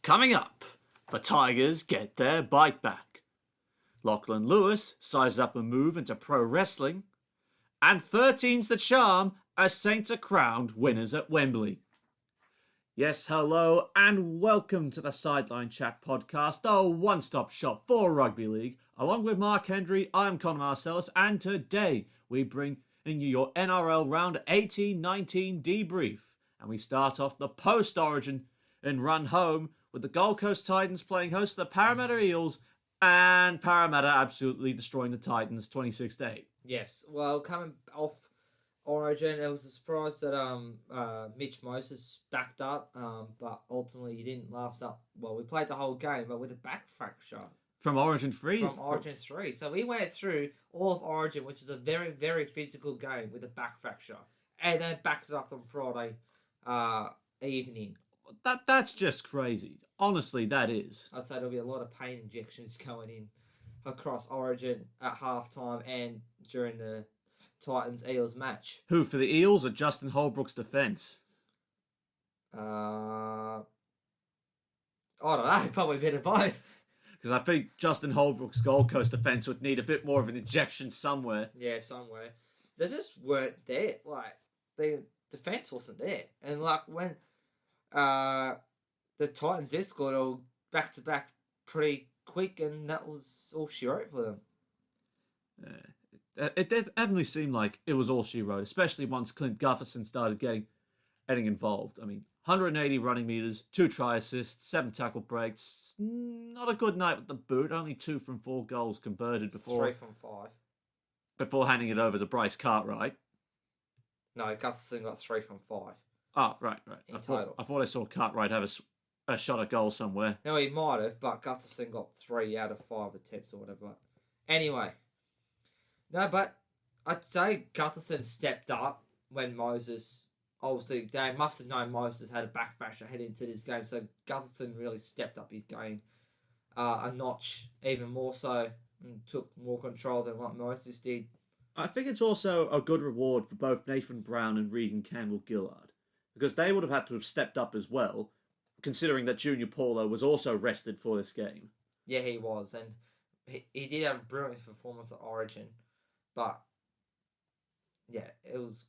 Coming up, the Tigers get their bite back. Lachlan Lewis sizes up a move into pro wrestling. And 13's the charm as Saints are crowned winners at Wembley. Yes, hello, and welcome to the Sideline Chat podcast, the one-stop shop for rugby league. Along with Mark Hendry, I'm Conor Marcellus, and today we bring in you your NRL round 18-19 debrief. And we start off the post-Origin and run home with the Gold Coast Titans playing host to the Parramatta Eels, and Parramatta absolutely destroying the Titans 26-8. Yes, well, coming off Origin, it was a surprise that Mitch Moses backed up, but ultimately he didn't last up. Well, we played the whole game, but with a back fracture. From Origin 3? From Origin 3. So we went through all of Origin, which is a very, very physical game with a back fracture, and then backed it up on Friday evening. That's just crazy. Honestly, that is. I'd say there'll be a lot of pain injections going in across Origin at halftime and during the Titans-Eels match. Who, for the Eels or Justin Holbrook's defence? I don't know, probably a bit of both. Because I think Justin Holbrook's Gold Coast defence would need a bit more of an injection somewhere. Yeah, somewhere. They just weren't there. Like, the defence wasn't there. And, like, when the Titans did score all back-to-back pretty quick, and that was all she wrote for them. It definitely seemed like it was all she wrote, especially once Clint Gutherson started getting involved. I mean, 180 running metres, 2 try assists, 7 tackle breaks. Not a good night with the boot. Only 2 from 4 goals converted before 3 from 5. Before handing it over to Bryce Cartwright. No, Gutherson got 3 from 5. Oh, right. In total. I thought I saw Cartwright have a shot at goal somewhere. No, he might have, but Gutherson got 3 out of 5 attempts or whatever. Anyway. No, but I'd say Gutherson stepped up when Moses... Obviously, they must have known Moses had a back fracture heading into this game, so Gutherson really stepped up his game a notch, even more so, and took more control than what Moses did. I think it's also a good reward for both Nathan Brown and Regan Campbell-Gillard, because they would have had to have stepped up as well, considering that Junior Paulo was also rested for this game. Yeah, he was, and he did have a brilliant performance at Origin, but yeah, it was...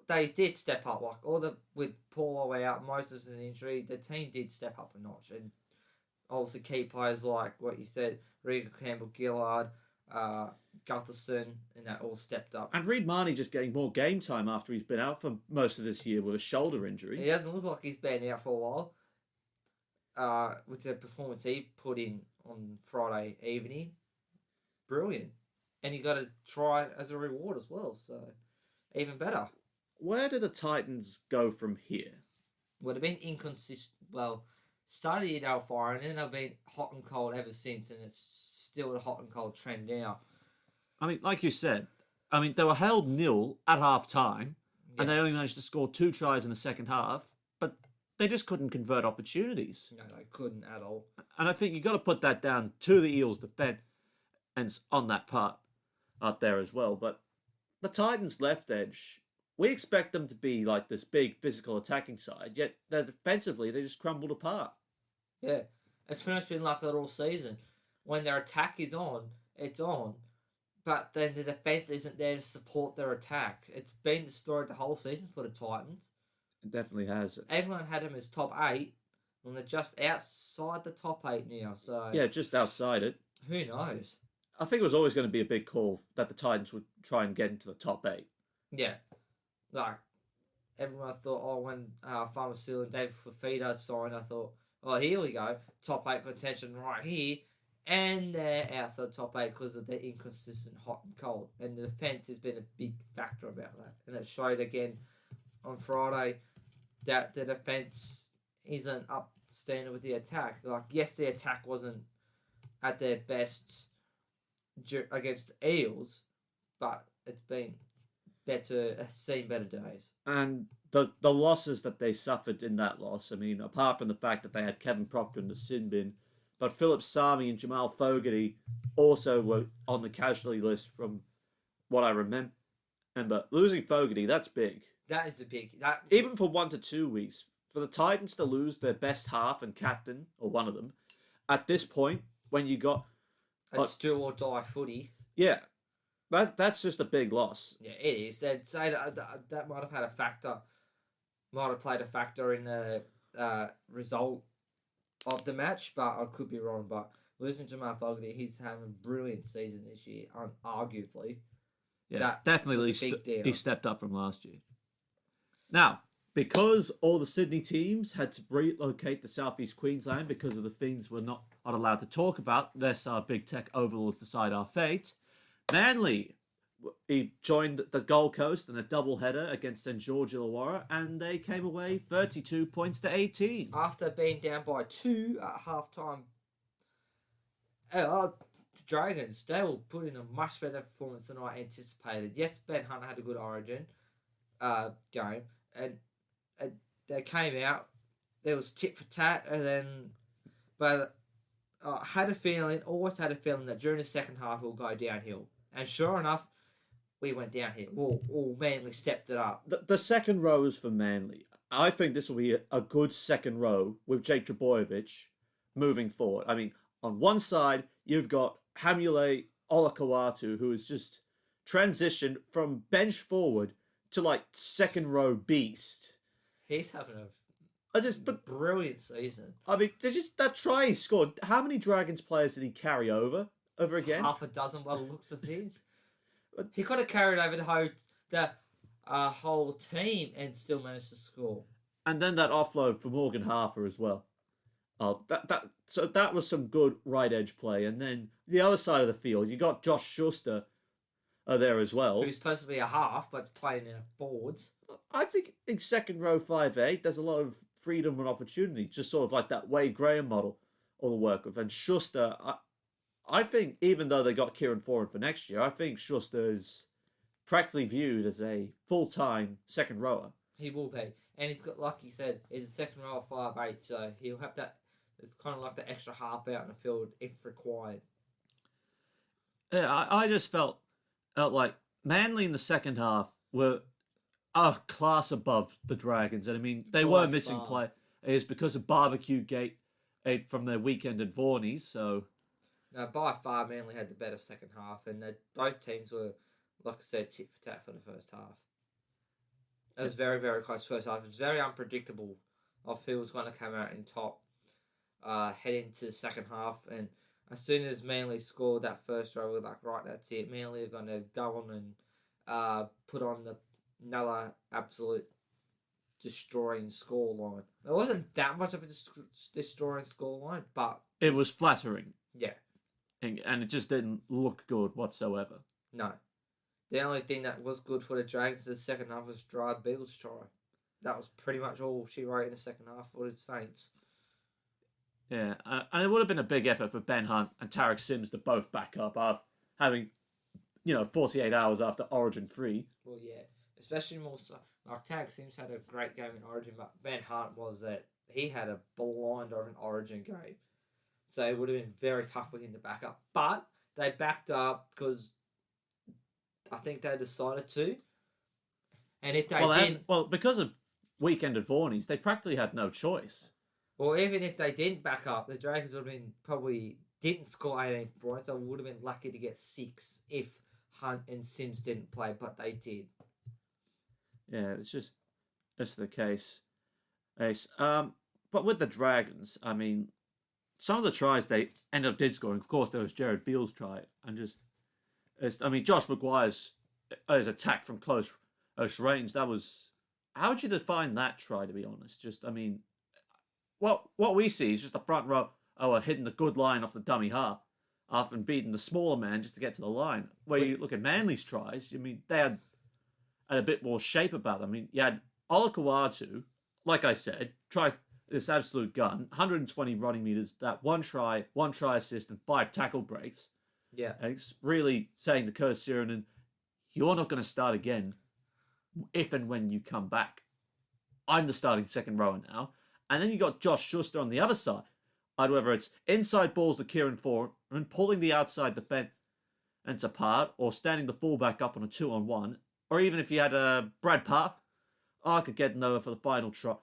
They did step up, with Paulo out, Moses with an injury, the team did step up a notch, and obviously key players like what you said, Regan Campbell-Gillard, Gutherson, and that all stepped up. And Reid Marnie just getting more game time after he's been out for most of this year with a shoulder injury. He doesn't look like he's been out for a while. With the performance he put in on Friday evening, brilliant. And he got a try as a reward as well, so even better. Where do the Titans go from here? Would have been inconsistent. Well, started at Alfire, and then they've been hot and cold ever since, and it's still a hot and cold trend now. I mean, like you said, they were held 0 at half time, and they only managed to score 2 tries in the second half, but they just couldn't convert opportunities. No, they couldn't at all. And I think you've got to put that down to the Eels' defence and on that part out there as well. But the Titans' left edge, we expect them to be like this big physical attacking side, yet defensively they just crumbled apart. Yeah, it's pretty much been like that all season. When their attack is on, it's on. But then the defence isn't there to support their attack. It's been the story the whole season for the Titans. It definitely has. Everyone had them as top 8, and they're just outside the top 8 now. So yeah, just outside it. Who knows? I think it was always going to be a big call that the Titans would try and get into the top 8. Yeah. Like, everyone thought, when Farmer Seal and David Fafita signed, I thought, here we go. Top 8 contention right here. And they're outside the top 8 because of the inconsistent hot and cold. And the defence has been a big factor about that. And it showed again on Friday that the defence isn't up to standard with the attack. Like, yes, the attack wasn't at their best against the Eels, but it's been seen better days. And the losses that they suffered in that loss, apart from the fact that they had Kevin Proctor in the sin bin, but Philip Sami and Jamal Fogarty also were on the casualty list from what I remember. But losing Fogarty, that's big. That is a big... Even for 1 to 2 weeks, for the Titans to lose their best half and captain, or one of them, at this point, when you got... It's do or die footy. Yeah, that's just a big loss. Yeah, it is. They'd say that might have had a factor, might have played a factor in the result of the match, but I could be wrong. But losing to Matt Fogarty, he's having a brilliant season this year, arguably. Yeah, That definitely was a big deal. he stepped up from last year. Now, because all the Sydney teams had to relocate to Southeast Queensland because of the things we're not allowed to talk about, lest our big tech overlords decide our fate, Manly, he joined the Gold Coast in a doubleheader against St George Illawarra, and they came away 32 points to 18. After being down by 2 at halftime, the Dragons, they will put in a much better performance than I anticipated. Yes, Ben Hunt had a good Origin game, and they came out. There was tit for tat, but I always had a feeling that during the second half it will go downhill. And sure enough, we went downhill. Manly stepped it up. The second row is for Manly. I think this will be a good second row with Jake Trbojevic moving forward. I mean, on one side, you've got Hamule Olakawatu, who has just transitioned from bench forward to like second row beast. He's having a brilliant season. I mean, that try he scored. How many Dragons players did he carry over again? Half a dozen by the looks of things. He could have carried over the whole team and still managed to score. And then that offload for Morgan Harper as well. Oh, so that was some good right edge play. And then the other side of the field, you got Josh Schuster there as well. Who's supposed to be a half, but playing in a forwards. I think in second row 5'8", there's a lot of freedom and opportunity, just sort of like that Wade Graham model all the work with. And Schuster, I think even though they got Kieran Foran for next year, I think Schuster is practically viewed as a full-time second rower. He will be. And he's got, like you said, he's a second rower 5'8", so he'll have that. It's kind of like the extra half out in the field if required. Yeah, I just felt like Manly in the second half were a class above the Dragons. And I mean, they were missing players because of barbecue gate from their weekend at Vorney's, so... No, by far, Manly had the better second half, and both teams were, like I said, tit for tat for the first half. It was very, very close first half. It was very unpredictable of who was going to come out in top heading to the second half. And as soon as Manly scored that first row, we were like, right, that's it. Manly are going to go on and put on another absolute destroying scoreline. It wasn't that much of a destroying scoreline, but... It was flattering. Yeah. And it just didn't look good whatsoever. No. The only thing that was good for the Dragons in the second half was Gerard Beale's try. That was pretty much all she wrote in the second half for the Saints. Yeah, and it would have been a big effort for Ben Hunt and Tarek Sims to both back up after having, 48 hours after Origin 3. Well, yeah. Especially more so. Like, Tarek Sims had a great game in Origin, but Ben Hunt he had a blinder of an Origin game. So it would have been very tough for him to back up. But they backed up because I think they decided to. And if they didn't... because of weekend at Vorney's, they practically had no choice. Well, even if they didn't back up, the Dragons would have been probably didn't score 18 points. I would have been lucky to get 6 if Hunt and Sims didn't play, but they did. Yeah, that's the case. Ace. But with the Dragons, I mean... Some of the tries they ended up did scoring. Of course, there was Jared Beale's try. And Josh Maguire's attack from close range, that was... How would you define that try, to be honest? What we see is just the front row hitting the good line off the dummy half after beating the smaller man just to get to the line. Where you look at Manly's tries, they had a bit more shape about them. I mean, you had Olakawatu, like I said, try... This absolute gun, 120 running meters, that one try assist, and 5 tackle breaks. Yeah. And it's really saying to Curtis Sirenen, you're not going to start again if and when you come back. I'm the starting second rower now. And then you got Josh Schuster on the other side. Whether it's inside balls to Kieran Foran and pulling the outside defense apart, or standing the fullback up on a 2-on-1, or even if you had Brad Park, I could get over for the final try.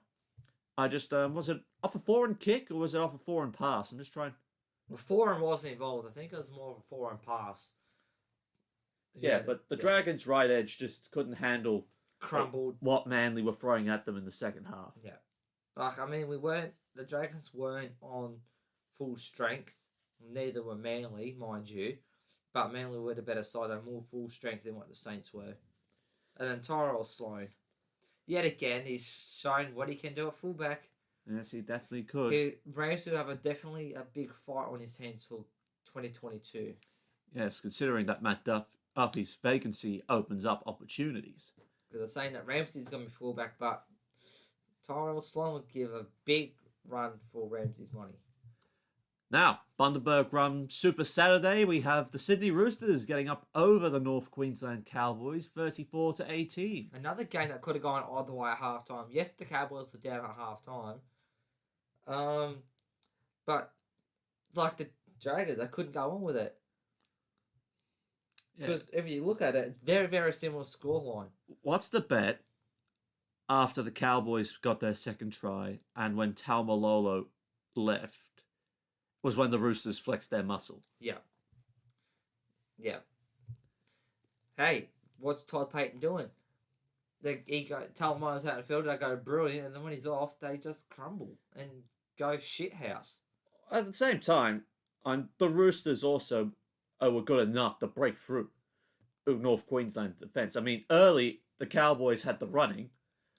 I just was it off a foreign kick or was it off a foreign pass? I'm just trying. The foreign wasn't involved. I think it was more of a foreign pass. Yeah, but the Dragons' right edge just couldn't handle crumbled what Manly were throwing at them in the second half. Yeah, like I mean, the Dragons weren't on full strength. Neither were Manly, mind you, but Manly were the better side and more full strength than what the Saints were. And then Tyrell Sloan, yet again, he's shown what he can do at fullback. Yes, he definitely could. Rams will have definitely a big fight on his hands for 2022. Yes, considering that Matt Duffy's vacancy opens up opportunities. Because they're saying that Ramsey's going to be fullback, but Tyrell Sloan would give a big run for Ramsey's money. Now, Bundaberg Run Super Saturday, we have the Sydney Roosters getting up over the North Queensland Cowboys, 34-18. Another game that could have gone either way at halftime. Yes, the Cowboys were down at halftime. But like the Dragons, they couldn't go on with it. Because if you look at it, very, very similar scoreline. What's the bet after the Cowboys got their second try and when Taumalolo left was when the Roosters flexed their muscle? Yeah. Yeah. Hey, what's Todd Payton doing? Talamano's out in the field, they go brilliant, and then when he's off, they just crumble and go shithouse. At the same time, the Roosters also were good enough to break through North Queensland defence. I mean, early, the Cowboys had the running.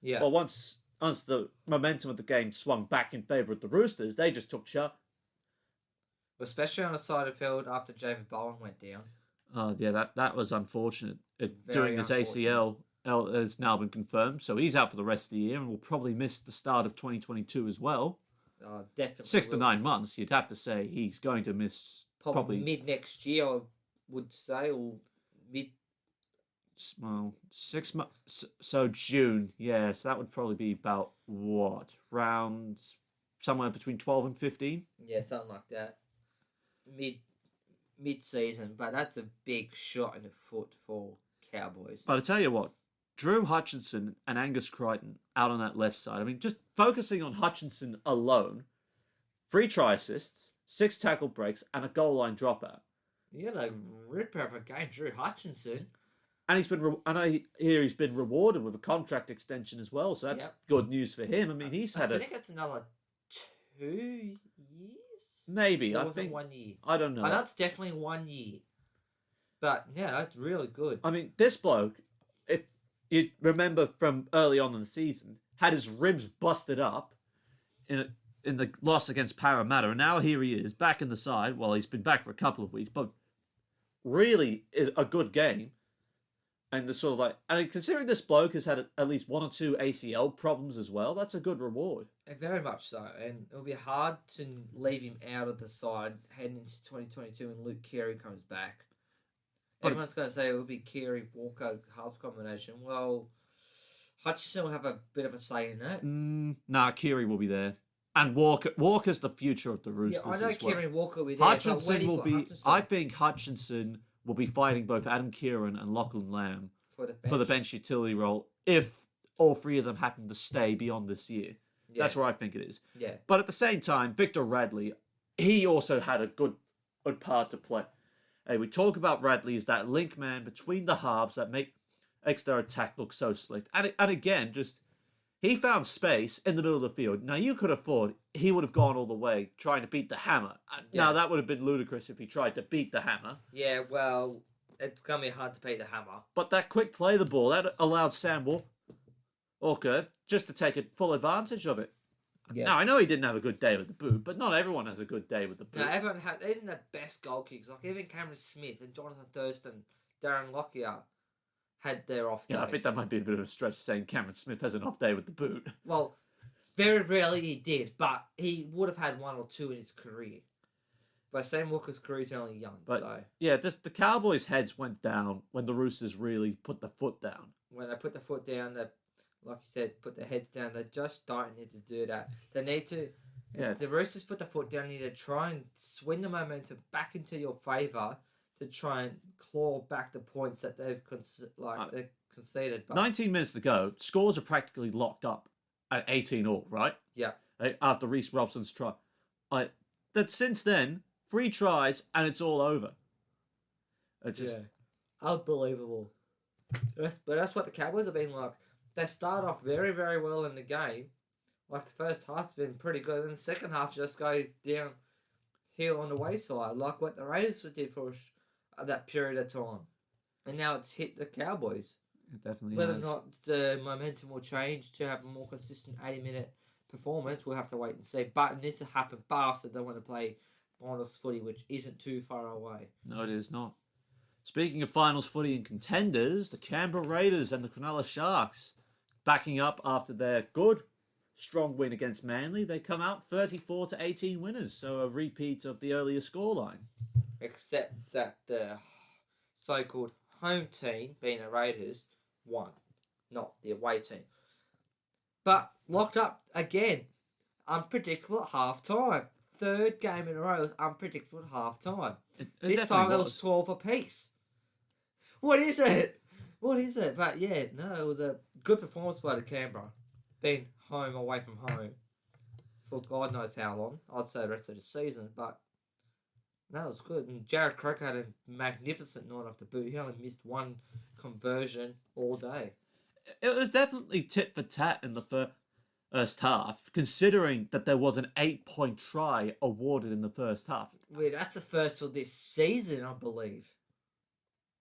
Yeah. But once the momentum of the game swung back in favour of the Roosters, they just took shot. Especially on the side of the field after David Bowen went down. Oh, yeah, that was unfortunate. Doing his ACL has now been confirmed, so he's out for the rest of the year and will probably miss the start of 2022 as well. Definitely 6 to 9 months, you'd have to say he's going to miss probably mid next year, I would say, or mid. Well, 6 months. So June, yeah. So that would probably be about what, round somewhere between 12 and 15. Yeah, something like that. Mid season, but that's a big shot in the foot for Cowboys. But I tell you what, Drew Hutchinson and Angus Crichton out on that left side. I mean, just focusing on Hutchinson alone, 3 try assists, 6 tackle breaks, and a goal line dropout. Yeah, like ripper of a game, Drew Hutchinson. And I hear he's been rewarded with a contract extension as well, so that's good news for him. I mean, he's had I think it's another 2 years. Maybe. Or I was think it 1 year? I don't know. I know it's definitely 1 year. But yeah, that's really good. I mean, this bloke, if you remember from early on in the season, had his ribs busted up in the loss against Parramatta, and now here he is back in the side. Well, he's been back for a couple of weeks, but really is a good game. And the sort of like, and considering this bloke has had at least 1 or 2 ACL problems as well, that's a good reward. Very much so, and it'll be hard to leave him out of the side heading into 2022 when Luke Keary comes back. Everyone's going to say it will be Keary Walker halves combination. Well, Hutchinson will have a bit of a say in that. Nah, Keary will be there, and Walker's the future of the Roosters. Yeah, I know as well. Keary Walker will be there. Hutchinson will be. I think Hutchinson will be fighting both Adam Kieran and Lachlan Lamb for the bench utility role if all 3 of them happen to stay beyond this year. Yeah. That's where I think it is. Yeah. But at the same time, Victor Radley, he also had a good part to play. Hey, we talk about Radley as that link man between the halves that makes their attack look so slick. And again, just he found space in the middle of the field. Now, you could have thought he would have gone all the way trying to beat the hammer. Yes. Now, that would have been ludicrous if he tried to beat the hammer. Yeah, well, it's going to be hard to beat the hammer. But that quick play the ball, that allowed Sam Walker just to take full advantage of it. Yeah. Now, I know he didn't have a good day with the boot, but not everyone has a good day with the boot. No, everyone had, even the best goal kicks, like even Cameron Smith and Jonathan Thurston, Darren Lockyer, had their off days. Yeah, I think that might be a bit of a stretch saying Cameron Smith has an off day with the boot. Well, very rarely he did, but he would have had 1 or 2 in his career. But Sam Walker's career is only young, so... Yeah, just the Cowboys' heads went down when the Roosters really put the foot down. When they put the foot down, they, like you said, put their heads down. They just don't need to do that. They need to... Yeah. If the Roosters put the foot down, they need to try and swing the momentum back into your favour to try and claw back the points that they've conceded. But 19 minutes to go, scores are practically locked up at 18 all, right? Yeah. After Reece Robson's try. That since then, 3 tries and it's all over. Unbelievable. But that's what the Cowboys have been like. They start off very, very well in the game. Like the first half's been pretty good, and the second half just go downhill on the wayside, like what the Raiders did for that period of time. And now it's hit the Cowboys. It definitely Whether has. or not the momentum will change to have a more consistent 80-minute performance, we'll have to wait and see. But this will happen faster than when they play finals footy, which isn't too far away. No, it is not. Speaking of finals footy and contenders, the Canberra Raiders and the Cronulla Sharks backing up after their good, strong win against Manly. They come out 34-18 winners, so a repeat of the earlier scoreline. Except that the so-called home team, being the Raiders, won, not the away team. But locked up again, unpredictable at half time. Third game in a row was unpredictable at half time. This time it was 12 apiece. What is it? But yeah, no, it was a good performance by the Canberra. Being home away from home for God knows how long. I'd say the rest of the season, but no, it was good. And Jared Croker had a magnificent night off the boot. He only missed one conversion all day. It was definitely tit for tat in the first half, considering that there was an 8-point try awarded in the first half. Wait, that's the first of this season, I believe.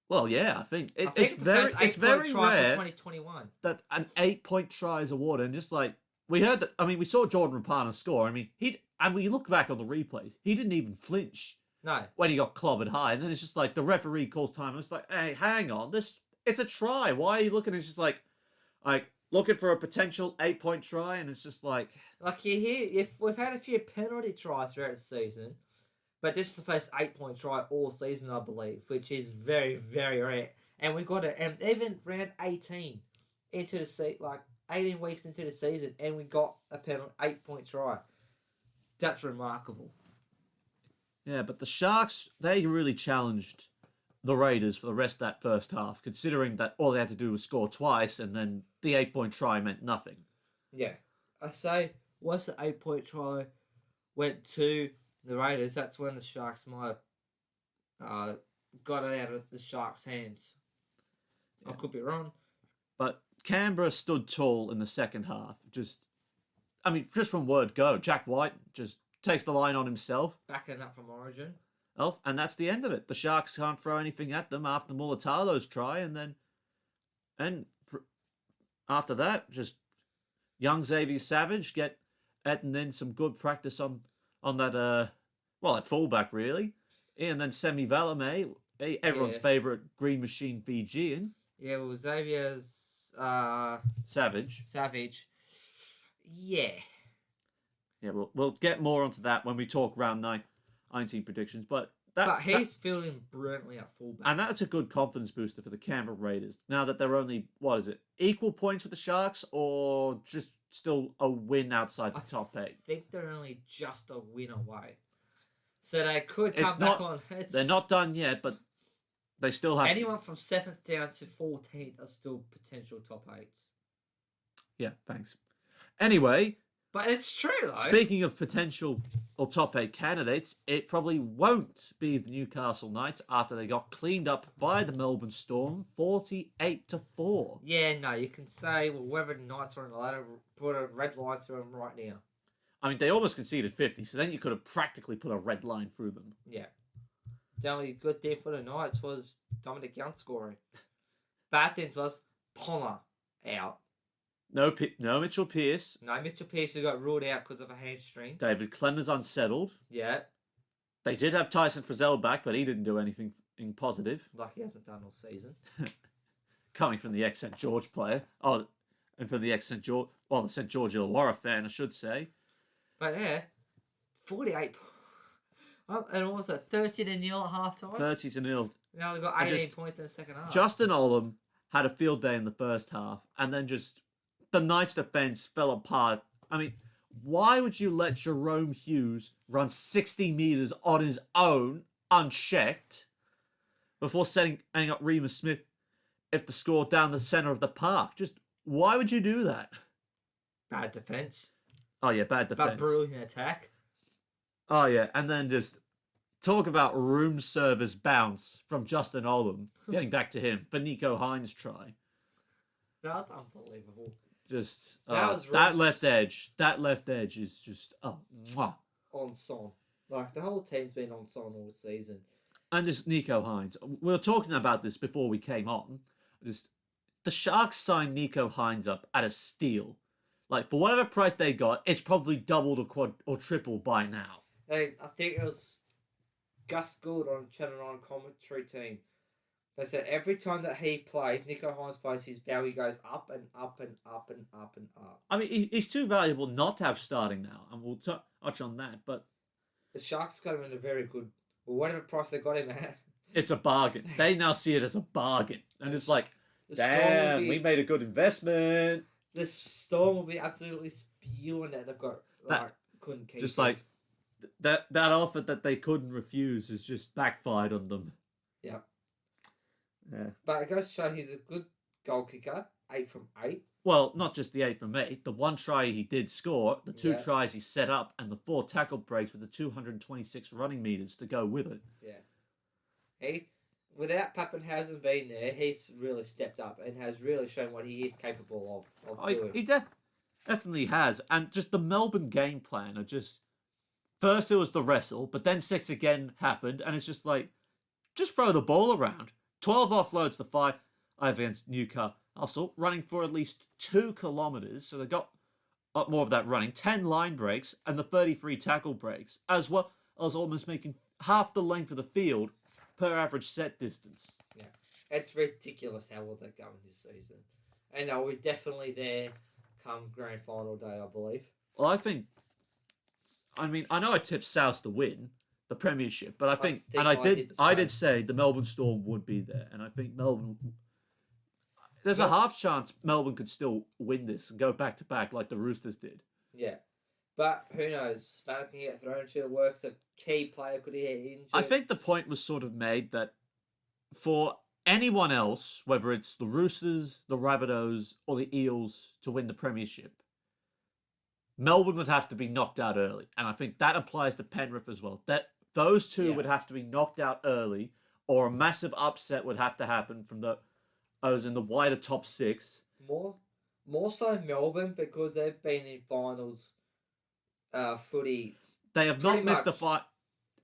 Well, yeah, I think it's very rare for 2021 that an 8-point try is awarded. And just like we heard that, I mean, we saw Jordan Rapana score. I mean, and we look back on the replays, he didn't even flinch. No. When he got clobbered high, and then it's just like the referee calls time. And it's like, hey, hang on, it's a try. Why are you looking? It's just like looking for a potential 8-point try, and it's just like you hear if we've had a few penalty tries throughout the season. But this is the first 8-point try all season, I believe, which is very, very rare. And we got it, and even round 18 into the 18 weeks into the season, and we got a penalty 8-point try. That's remarkable. Yeah, but the Sharks, they really challenged the Raiders for the rest of that first half, considering that all they had to do was score twice, and then the 8-point try meant nothing. Yeah, I say once the 8-point try went to the Raiders, that's when the Sharks might have got it out of the Sharks' hands. Yeah. I could be wrong. But Canberra stood tall in the second half. Just from word go, Jack White just takes the line on himself. Backing up from Origin. Oh, and that's the end of it. The Sharks can't throw anything at them after Mulatalo's try, and after that, just young Xavier Savage getting in some good practice on that at fullback really, and then Semi Valame, everyone's favourite Green Machine Fijian. Yeah, well, Xavier's Savage. Yeah. Yeah, we'll get more onto that when we talk round 19 predictions, but he's feeling brilliantly at fullback, and that's a good confidence booster for the Canberra Raiders. Now that they're only equal points with the Sharks, or just still a win outside the top 8? I think they're only just a win away, so they could come back on. They're not done yet, but they still have anyone from 7th down to 14th are still potential top 8s. Yeah, thanks. Anyway. But it's true, though. Speaking of potential or top 8 candidates, it probably won't be the Newcastle Knights after they got cleaned up by the Melbourne Storm 48-4. Yeah, no, you can say, well, whether the Knights are in the ladder, put a red line through them right now. I mean, they almost conceded 50, so then you could have practically put a red line through them. Yeah. The only good thing for the Knights was Dominic Young scoring. Bad things was Ponga out. No Mitchell Pearce. No, Mitchell Pearce who got ruled out because of a hamstring. David Clemens unsettled. Yeah. They did have Tyson Frizzell back, but he didn't do anything positive. Like he hasn't done all season. Coming from the ex-St. George player. Oh, and from the ex-St. George... Well, the St. George Illawarra fan, I should say. But yeah, 48... and what was it, 30-0 at half-time? 30-0. They only got 18 points in the second half. Justin Olam had a field day in the first half, and then just... The Knights' defence fell apart. I mean, why would you let Jerome Hughes run 60 metres on his own, unchecked, before setting up Remus Smith if the score down the centre of the park? Just, why would you do that? Bad defense, Oh yeah, bad defense. but brilliant attack. Oh yeah, and then just talk about room service bounce from Justin Olam, getting back to him for Nico Hines' try. That's unbelievable. Just That left edge. That left edge is just mwah. On son. Like the whole team's been on son all season. And just Nico Hines. We were talking about this before we came on. Just the Sharks signed Nico Hines up at a steal. Like for whatever price they got, it's probably doubled or tripled by now. I think it was Gus Gould on Channel 9 commentary team. They said every time that he plays, Nico Hines plays, his value goes up and up and up and up and up. I mean, he's too valuable not to have starting now, and we'll touch on that. But the Sharks got him in a very good, whatever price they got him at. It's a bargain. They now see it as a bargain, and it's like, damn, we made a good investment. The Storm will be absolutely spewing that they've got couldn't keep. Just like that offer that they couldn't refuse is just backfired on them. Yeah. Yeah. But it goes to show he's a good goal kicker, 8 from 8. Well, not just the 8 from 8. The one try he did score, the 2 tries he set up, and the 4 tackle breaks with the 226 running meters to go with it. Yeah. He's without Pappenhausen being there, he's really stepped up and has really shown what he is capable of doing. He definitely has. And just the Melbourne game plan are just... First it was the wrestle, but then 6 again happened, and it's just like, just throw the ball around. 12 offloads to 5 against Newcastle, running for at least 2 kilometres, so they got up more of that running. 10 line breaks, and the 33 tackle breaks, as well as almost making half the length of the field per average set distance. Yeah, it's ridiculous how well they're going this season. And we're definitely there come grand final day, I believe. Well, I know I tipped South to win the premiership, but I did say the Melbourne Storm would be there, and I think Melbourne. There's a half chance Melbourne could still win this and go back to back like the Roosters did. Yeah, but who knows? Spanner can get thrown. Should works. A key player could get injured. I think the point was sort of made that for anyone else, whether it's the Roosters, the Rabbitohs, or the Eels to win the premiership, Melbourne would have to be knocked out early. And I think that applies to Penrith as well. Those two would have to be knocked out early, or a massive upset would have to happen from those in the wider top 6. More so Melbourne, because they've been in finals footy. They have not missed a fight.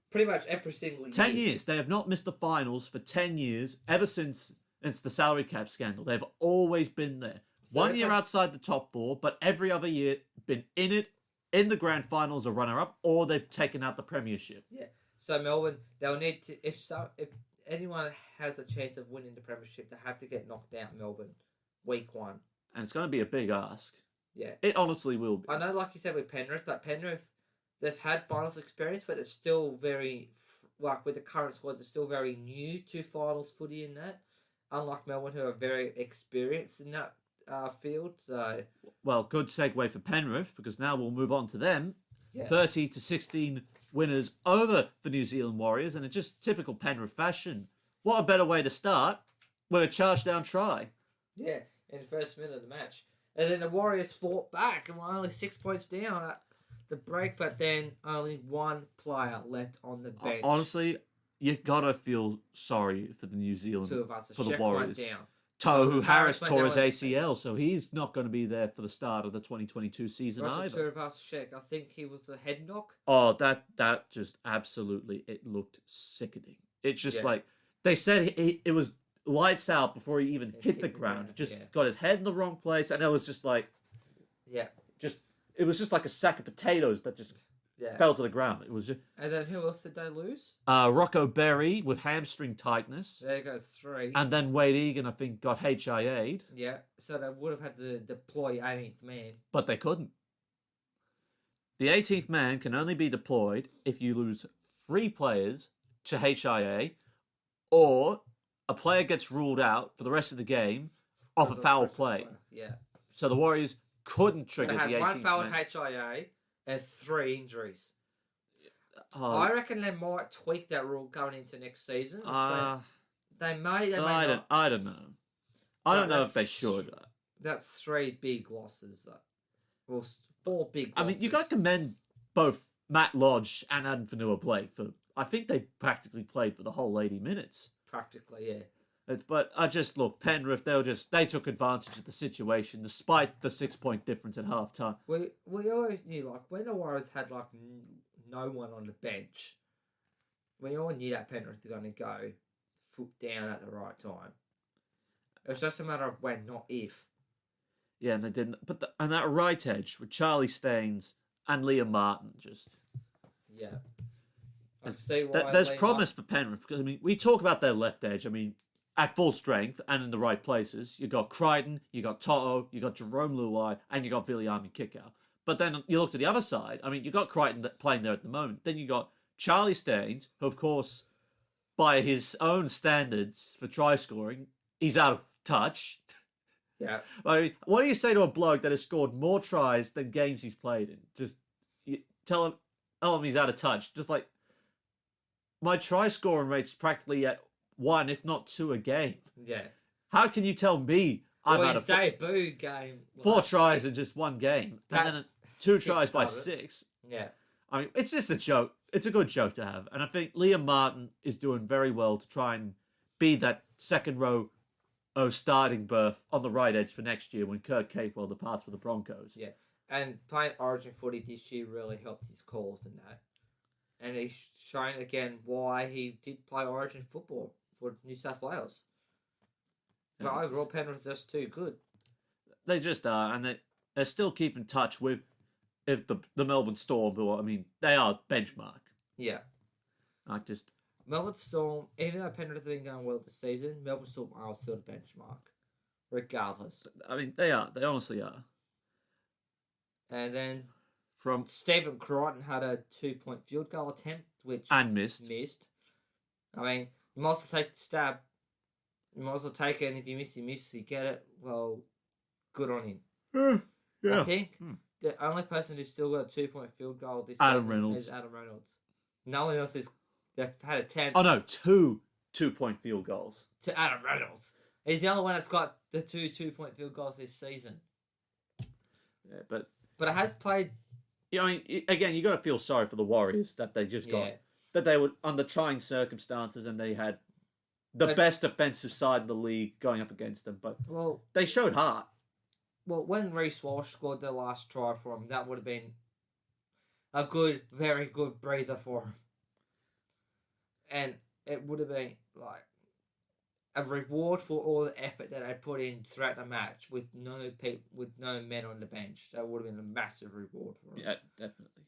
Pretty much every single year. 10 years. They have not missed the finals for 10 years, ever since it's the salary cap scandal. They've always been there. So 1 year outside the top 4, but every other year been in the grand finals, a runner-up, or they've taken out the premiership. Yeah. So Melbourne, they'll need to if anyone has a chance of winning the premiership, they have to get knocked out Melbourne week 1. And it's going to be a big ask. Yeah. It honestly will be. I know, like you said with Penrith, they've had finals experience, but it's still very, with the current squad, they're still very new to finals footy in that. Unlike Melbourne, who are very experienced in that field. So, well, good segue for Penrith, because now we'll move on to them. Yes. 30-16 winners over the New Zealand Warriors, and it's just typical Penrith fashion. What a better way to start with a charge down try. Yeah, in the first minute of the match. And then the Warriors fought back and were only 6 points down at the break, but then only one player left on the bench. Honestly, you gotta feel sorry for the New Zealand, for the Warriors. Went down. Tohu Harris tore his ACL, so he's not going to be there for the start of the 2022 season either. I think he was a head knock. Oh, that just absolutely, it looked sickening. It's just like, they said it was lights out before he even hit the ground. Just got his head in the wrong place, and it was just like... Yeah. It was just like a sack of potatoes that just fell to the ground. It was just... And then who else did they lose? Rocco Berry with hamstring tightness. There goes 3. And then Wade Egan, I think, got HIA'd. Yeah, so they would have had to deploy 18th man. But they couldn't. The 18th man can only be deployed if you lose 3 players to HIA, or a player gets ruled out for the rest of the game off a foul play. Yeah. So the Warriors couldn't trigger the 18th man. One foul at HIA and 3 injuries. I reckon they might tweak that rule going into next season. They may not. I don't know. I don't know if they should. That's 3 big losses. Well, 4 big I losses. mean, you got to commend both Matt Lodge and Adam Fanua-Blake for. I think they practically played for the whole 80 minutes. Practically, yeah. But I just look, Penrith. They took advantage of the situation despite the 6-point difference at halftime. We always knew, like, when the Warriors had, like, no one on the bench, we all knew that Penrith were going to go foot down at the right time. It was just a matter of when, not if. Yeah, and they didn't. But and that right edge with Charlie Staines and Liam Martin, just Yeah. I see why there's Liam promise for Penrith because I mean we talk about their left edge. I mean at full strength and in the right places, you got Crichton, you got To'o, you got Jerome Luai, and you got Viliami Kickout. But then you look to the other side. I mean, you got Crichton playing there at the moment. Then you got Charlie Staines, who of course, by his own standards for try scoring, he's out of touch. Yeah. I mean, what do you say to a bloke that has scored more tries than games he's played in? Just tell him he's out of touch. Just like my try scoring rate's practically at 1, if not 2 a game. Yeah. How can you tell me I'm out his of debut game. 4 tries in just 1 game, and then 2 tries by 6? Yeah. I mean, it's just a joke. It's a good joke to have, and I think Liam Martin is doing very well to try and be that second row starting berth on the right edge for next year when Kurt Capewell departs for the Broncos. Yeah. And playing Origin footy this year really helped his cause in that. And he's shown again why he did play Origin football for New South Wales. But overall, Penrith are just too good. They just are, and they're still keeping touch with the Melbourne Storm, who I mean, they are benchmark. Yeah. Melbourne Storm, even though Penrith have been going well this season, Melbourne Storm are still the benchmark, regardless. I mean, they are. They honestly are. And then from Stephen Crichton had a 2-point field goal attempt, which missed. I mean, you might as well take the stab. You might as well take it, and if you miss, you miss. You get it. Well, good on him. Yeah. I think the only person who's still got a 2-point field goal this Adam season Reynolds. is Adam Reynolds. No one else is. They've had attempts. Oh no, 2 2-point field goals to Adam Reynolds. He's the only one that's got the 2 2-point field goals this season. Yeah, but it has played. Yeah, I mean, again, you got to feel sorry for the Warriors that they just got that they were under trying circumstances and they had the best offensive side in the league going up against them. But they showed heart. Well, when Reece Walsh scored their last try for him, that would have been a good, very good breather for him. And it would have been like a reward for all the effort that they put in throughout the match with no men on the bench. That would have been a massive reward for them. Yeah, definitely.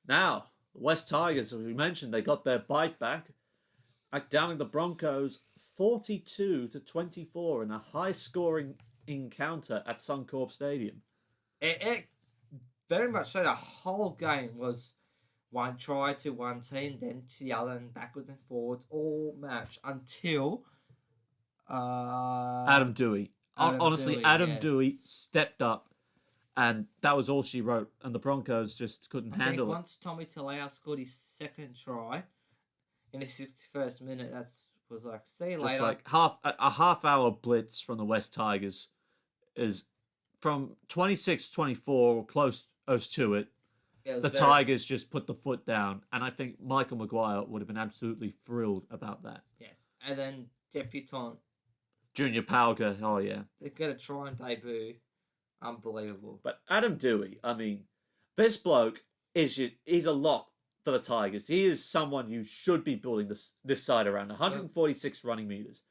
Now, the West Tigers, as we mentioned, they got their bite back, downing the Broncos 42-24 in a high-scoring encounter at Suncorp Stadium. It very much so. The whole game was one try to one team, then to the other, and backwards and forwards all match until Adam Dewey. Honestly, Adam Dewey stepped up, and that was all she wrote. And the Broncos just couldn't handle it. Once Tommy Talau scored his second try in the 61st minute, that was like, see you later. Just like a half-hour blitz from the West Tigers is from 26-24 or close to it. Tigers just put the foot down, and I think Michael Maguire would have been absolutely thrilled about that. Yes, and then debutant Junior Pauga, oh yeah, they get a try and debut, unbelievable. But Adam Dewey, I mean, this bloke he's a lock for the Tigers. He is someone you should be building this side around. 146 running meters,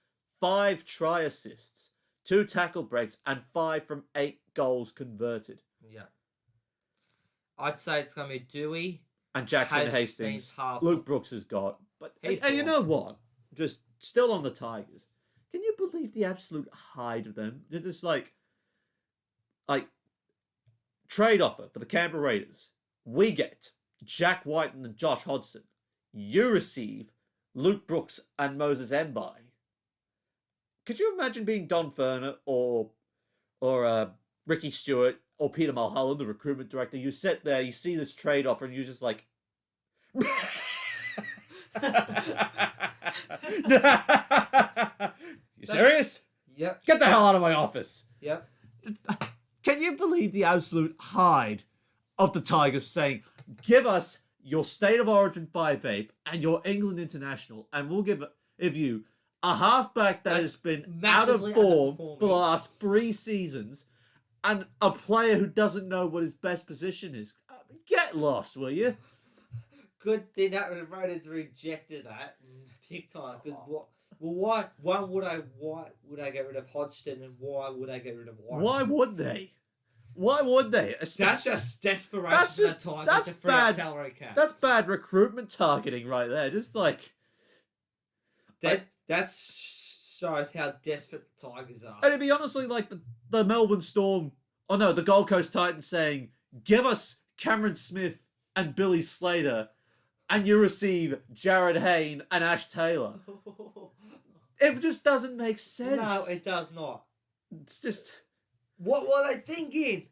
5 try assists, 2 tackle breaks, and 5 from 8 goals converted. Yeah. I'd say it's going to be Dewey. And Jackson Hastings. Luke Brooks has got. But and you know what? Just still on the Tigers. Can you believe the absolute height of them? They're just like trade offer for the Canberra Raiders. We get Jack Whiten and Josh Hodgson. You receive Luke Brooks and Moses Mbai. Could you imagine being Don Ferner or Ricky Stewart or Peter Mulholland, the recruitment director? You sit there, you see this trade offer, and you're just like, you serious? Yep. Get the hell out of my office. Yep. Can Can you believe the absolute hide of the Tigers saying, give us your State of Origin 5-8 and your England International, and we'll give you a halfback that has been out of form for the last 3 seasons and a player who doesn't know what his best position is. Get lost, will you? Good thing that the Raiders rejected that big time. Because why would I get rid of Hodgson and why would I get rid of White? Why would they? Why would they? That's just desperation for the Tigers to free up salary cap. That's bad recruitment targeting right there. Just like that shows how desperate the Tigers are. And it'd be honestly like the Melbourne Storm, the Gold Coast Titans saying, give us Cameron Smith and Billy Slater and you receive Jared Hayne and Ash Taylor. It just doesn't make sense. No, it does not. It's just... What were they thinking?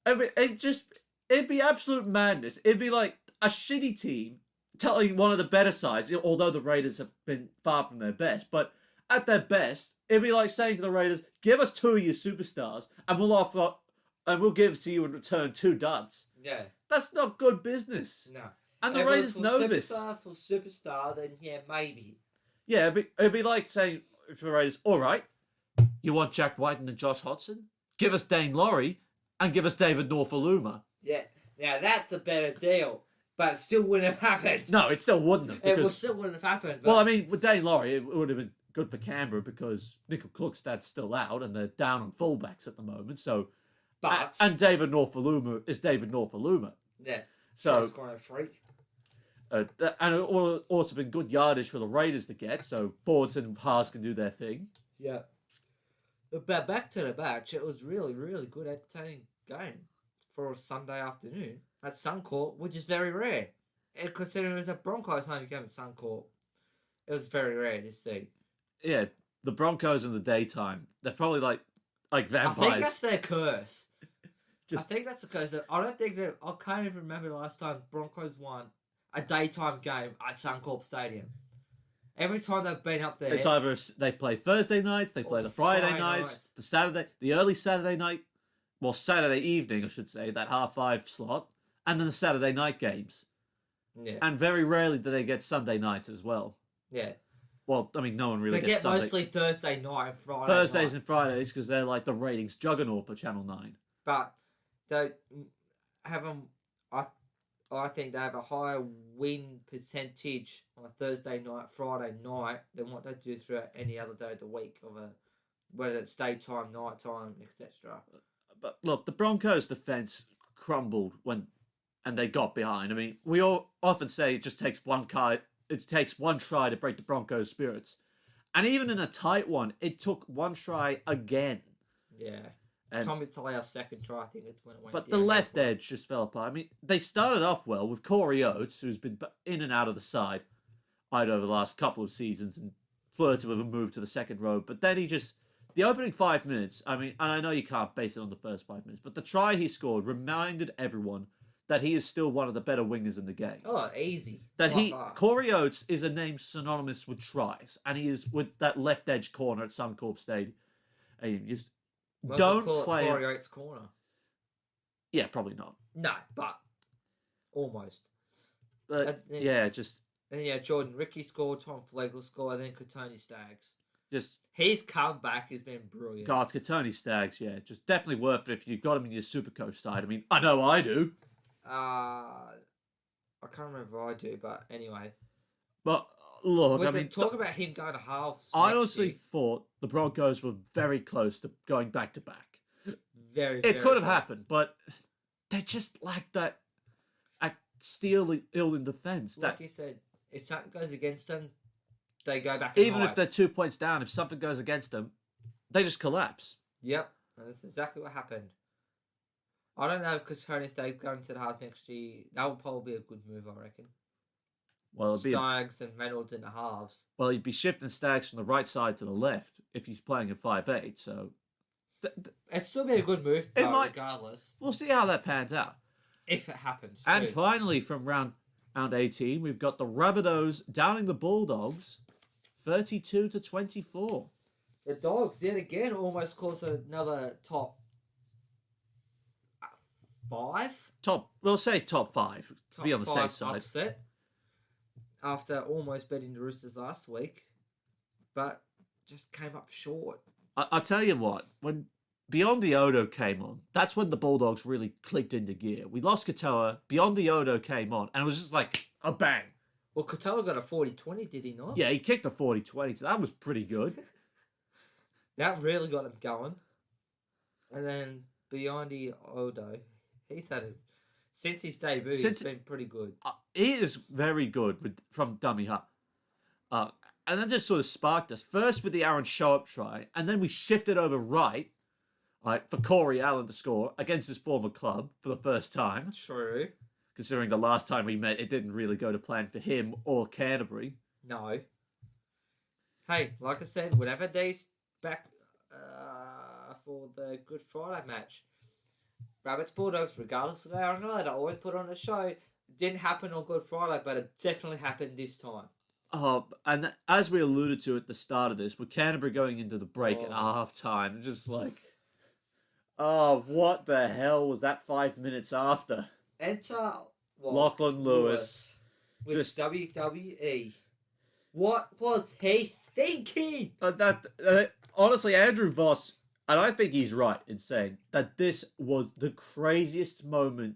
I mean, it'd be absolute madness. It'd be like a shitty team telling one of the better sides, although the Raiders have been far from their best, but at their best, it'd be like saying to the Raiders, give us 2 of your superstars and we'll give to you in return 2 duds. Yeah. That's not good business. No. And the Raiders know this. For superstar, then yeah, maybe. Yeah, it'd be like saying to the Raiders, all right, you want Jack Whiten and Josh Hodgson? Give us Dane Laurie and give us David Norfoluma. Yeah, now that's a better deal. But it still wouldn't have happened. No, it still wouldn't have. It still wouldn't have happened. But... Well, I mean, with Dane Laurie, it would have been good for Canberra because Nickel Klugstad's still out and they're down on fullbacks at the moment. So, and David Norfoluma is David Norfoluma. Yeah. So it's quite a freak. And it would also been good yardage for the Raiders to get. So Forwards and Haas can do their thing. Yeah. But back to the match, it was really, really good, entertaining game for a Sunday afternoon at Suncorp, which is very rare. Considering it was a Broncos home game at Suncorp, it was very rare to see. Yeah, the Broncos in the daytime, they're probably like vampires. I think that's their curse. I think that's a curse. I can't even remember the last time Broncos won a daytime game at Suncorp Stadium. Every time they've been up there, it's either they play Thursday nights, they play the Friday nights, the early Saturday night, well, Saturday evening, I should say, that 5:30 slot, and then the Saturday night games. Yeah. And very rarely do they get Sunday nights as well. Yeah. Well, I mean, no one really gets Sunday. They get mostly Thursday night and Friday Thursdays night. And Fridays because they're like the ratings juggernaut for Channel 9. But they have them. I think they have a higher win percentage on a Thursday night, Friday night than what they do throughout any other day of the week, whether it's daytime, nighttime, etc. But look, the Broncos' defense crumbled and they got behind. I mean, we all often say it just takes one try to break the Broncos' spirits, and even in a tight one, it took one try again. Yeah. And Tommy Talia's second try, I think it's when it went. But the left edge just fell apart. I mean, they started off well with Corey Oates, who's been in and out of the side over the last couple of seasons and flirted with a move to the second row. But then the opening 5 minutes, I mean, and I know you can't base it on the first 5 minutes, but the try he scored reminded everyone that he is still one of the better wingers in the game. Oh, easy. Corey Oates is a name synonymous with tries, and he is with that left edge corner at Suncorp Stadium. And you just don't play Corey Oates' corner. Yeah, probably not. No, but almost. But Jordan Ricky scored, Tom Flegel scored, and then Katoni Staggs. Just his comeback has been brilliant. God, Katoni Staggs, yeah, just definitely worth it if you've got him in your Supercoach side. I mean, I know I do. I can't remember if I do, but anyway. But look, talk about him going to halves. I honestly thought the Broncos were very close to going back to back. It could have happened, but they just lacked that steel in defense. Like you said, if something goes against them, they go back. Even if they're 2 points down, if something goes against them, they just collapse. Yep, that's exactly what happened. I don't know because Tony Staggs going to the halves next year. That will probably be a good move, I reckon. Well, Staggs and Reynolds in the halves. Well, he'd be shifting Staggs from the right side to the left if he's playing at 5'8", so... It'd still be a good move, regardless. We'll see how that pans out. If it happens, too. And finally, from round 18, we've got the Rabbitohs downing the Bulldogs 32-24. The Dogs, yet again, almost caused another top 5. We'll say top 5 to be on the Top safe 5 side. upset after almost beating the Roosters last week, but just came up short. I'll tell you what, when Beyond the Odo came on, that's when the Bulldogs really clicked into gear. We lost Katoa, Beyond the Odo came on, and it was just like a bang. Well, Katoa got a 40-20, did he not? Yeah, he kicked a 40-20, so that was pretty good. That really got him going. And then Beyond the Odo, he's had it. Since his debut, he's been pretty good. He is very good from dummy half. And that just sort of sparked us. First with the Aaron show-up try, and then we shifted over right for Corey Allen to score against his former club for the first time. True. Considering the last time we met, it didn't really go to plan for him or Canterbury. No. Hey, like I said, whenever they's back for the Good Friday match, Rabbits Bulldogs, regardless of their own, I always put on a show. It didn't happen on Good Friday, but it definitely happened this time. And as we alluded to at the start of this, with Canterbury going into the break at half time, just like, what the hell was that 5 minutes after? Enter Lachlan Lewis with just WWE. What was he thinking? Honestly, Andrew Voss, and I think he's right in saying that this was the craziest moment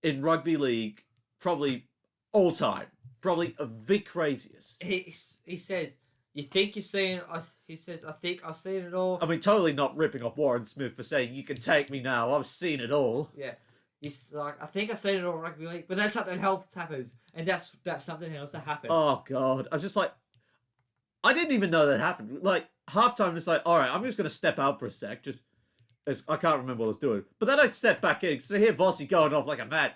in rugby league, probably all time. Probably the craziest. He says, you think you've seen... he says, I think I've seen it all. I mean, totally not ripping off Warren Smith for saying, you can take me now, I've seen it all. Yeah. He's like, I think I've seen it all rugby league, but then something else happens, and that's something else that happened. Oh, God. I was just like... I didn't even know that happened. Like, halftime, it's like, all right, I'm just going to step out for a sec. I can't remember what I was doing. But then I stepped back in, so I hear Vossi going off like a mad...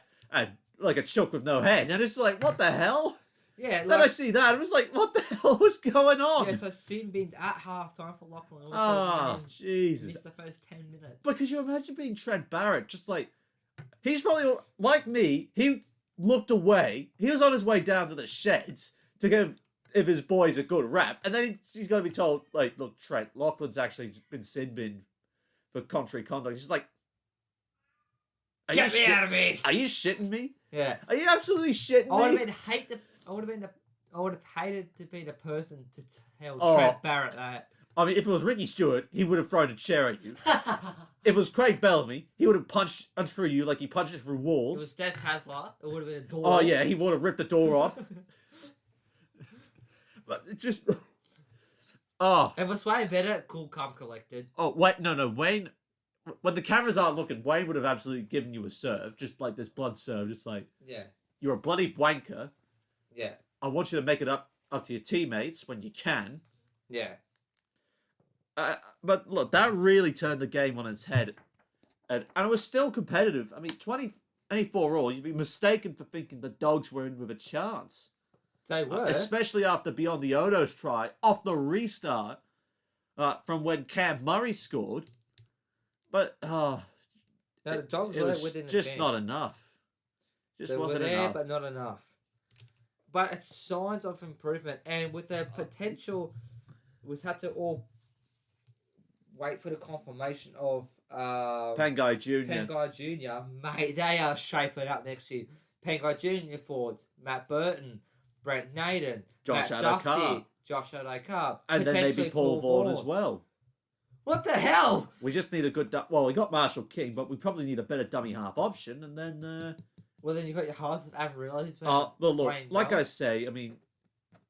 like a chook with no head. And it's like, what the hell? Yeah, then I see that, I was like, what the hell was going on? Yeah, so sin bin at halftime for Lachlan. Jesus. Missed the first 10 minutes. But could you imagine being Trent Barrett? Just like, he's probably, like me, he looked away. He was on his way down to the sheds to give if his boys a good rap. And then he's going to be told, like, look, Trent, Lachlan's actually been sin binned for contrary conduct. He's like, get me out of here! Are you shitting me? Yeah. Are you absolutely shitting me? I would have hated to be the person to tell Trent Barrett that. I mean, if it was Ricky Stewart, he would have thrown a chair at you. If it was Craig Bellamy, he would have punched through you like he punches through walls. If it was Des Hasler, it would have been a door. Oh, yeah, he would have ripped the door off. But it just... Oh. If it was Wayne Bennett, cool, calm, collected. Oh, wait, no, Wayne... When the cameras aren't looking, Wayne would have absolutely given you a serve. Just like this blunt serve. Just like... Yeah. You're a bloody wanker. Yeah. I want you to make it up to your teammates when you can. Yeah. But look, that really turned the game on its head. And it was still competitive. I mean, 24 all, you'd be mistaken for thinking the Dogs were in with a chance. They were. Especially after Beyond the Odo's try, off the restart, from when Cam Murray scored. But, the Dogs were within the just not enough. They wasn't were there, enough. but not enough. But it's signs of improvement, and with the potential, we've had to all wait for the confirmation of Pangai Jr. Pangai Jr. Mate, they are shaping up next year. Pangai Jr. forwards, Matt Burton, Brent Naden, Josh Matt Adokar. Duffy, Josh Adokar, And then maybe Paul Vaughan as well. What the hell? We just need a good... Well, we got Marshall King, but we probably need a better dummy half option, and then... Well, then you got your half of Avril. Well, look, like I say, I mean,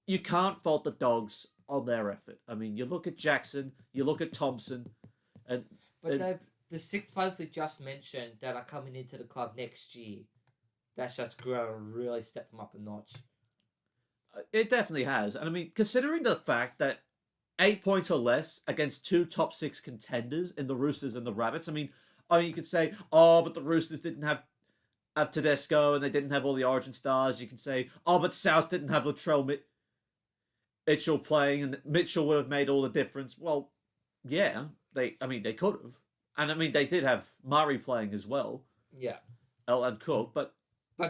you can't fault the Dogs on their effort. I mean, you look at Jackson, you look at Thompson, and... But the 6 players we just mentioned that are coming into the club next year, that's just going to really step them up a notch. It definitely has. And I mean, considering the fact that 8 points or less against 2 top 6 contenders in the Roosters and the Rabbits, I mean, you could say, but the Roosters didn't have Tedesco and they didn't have all the Origin stars. You can say, but South didn't have Latrell Mitchell playing and Mitchell would have made all the difference. Well, yeah, they could have. And I mean, they did have Murray playing as well. Yeah. And Cook, but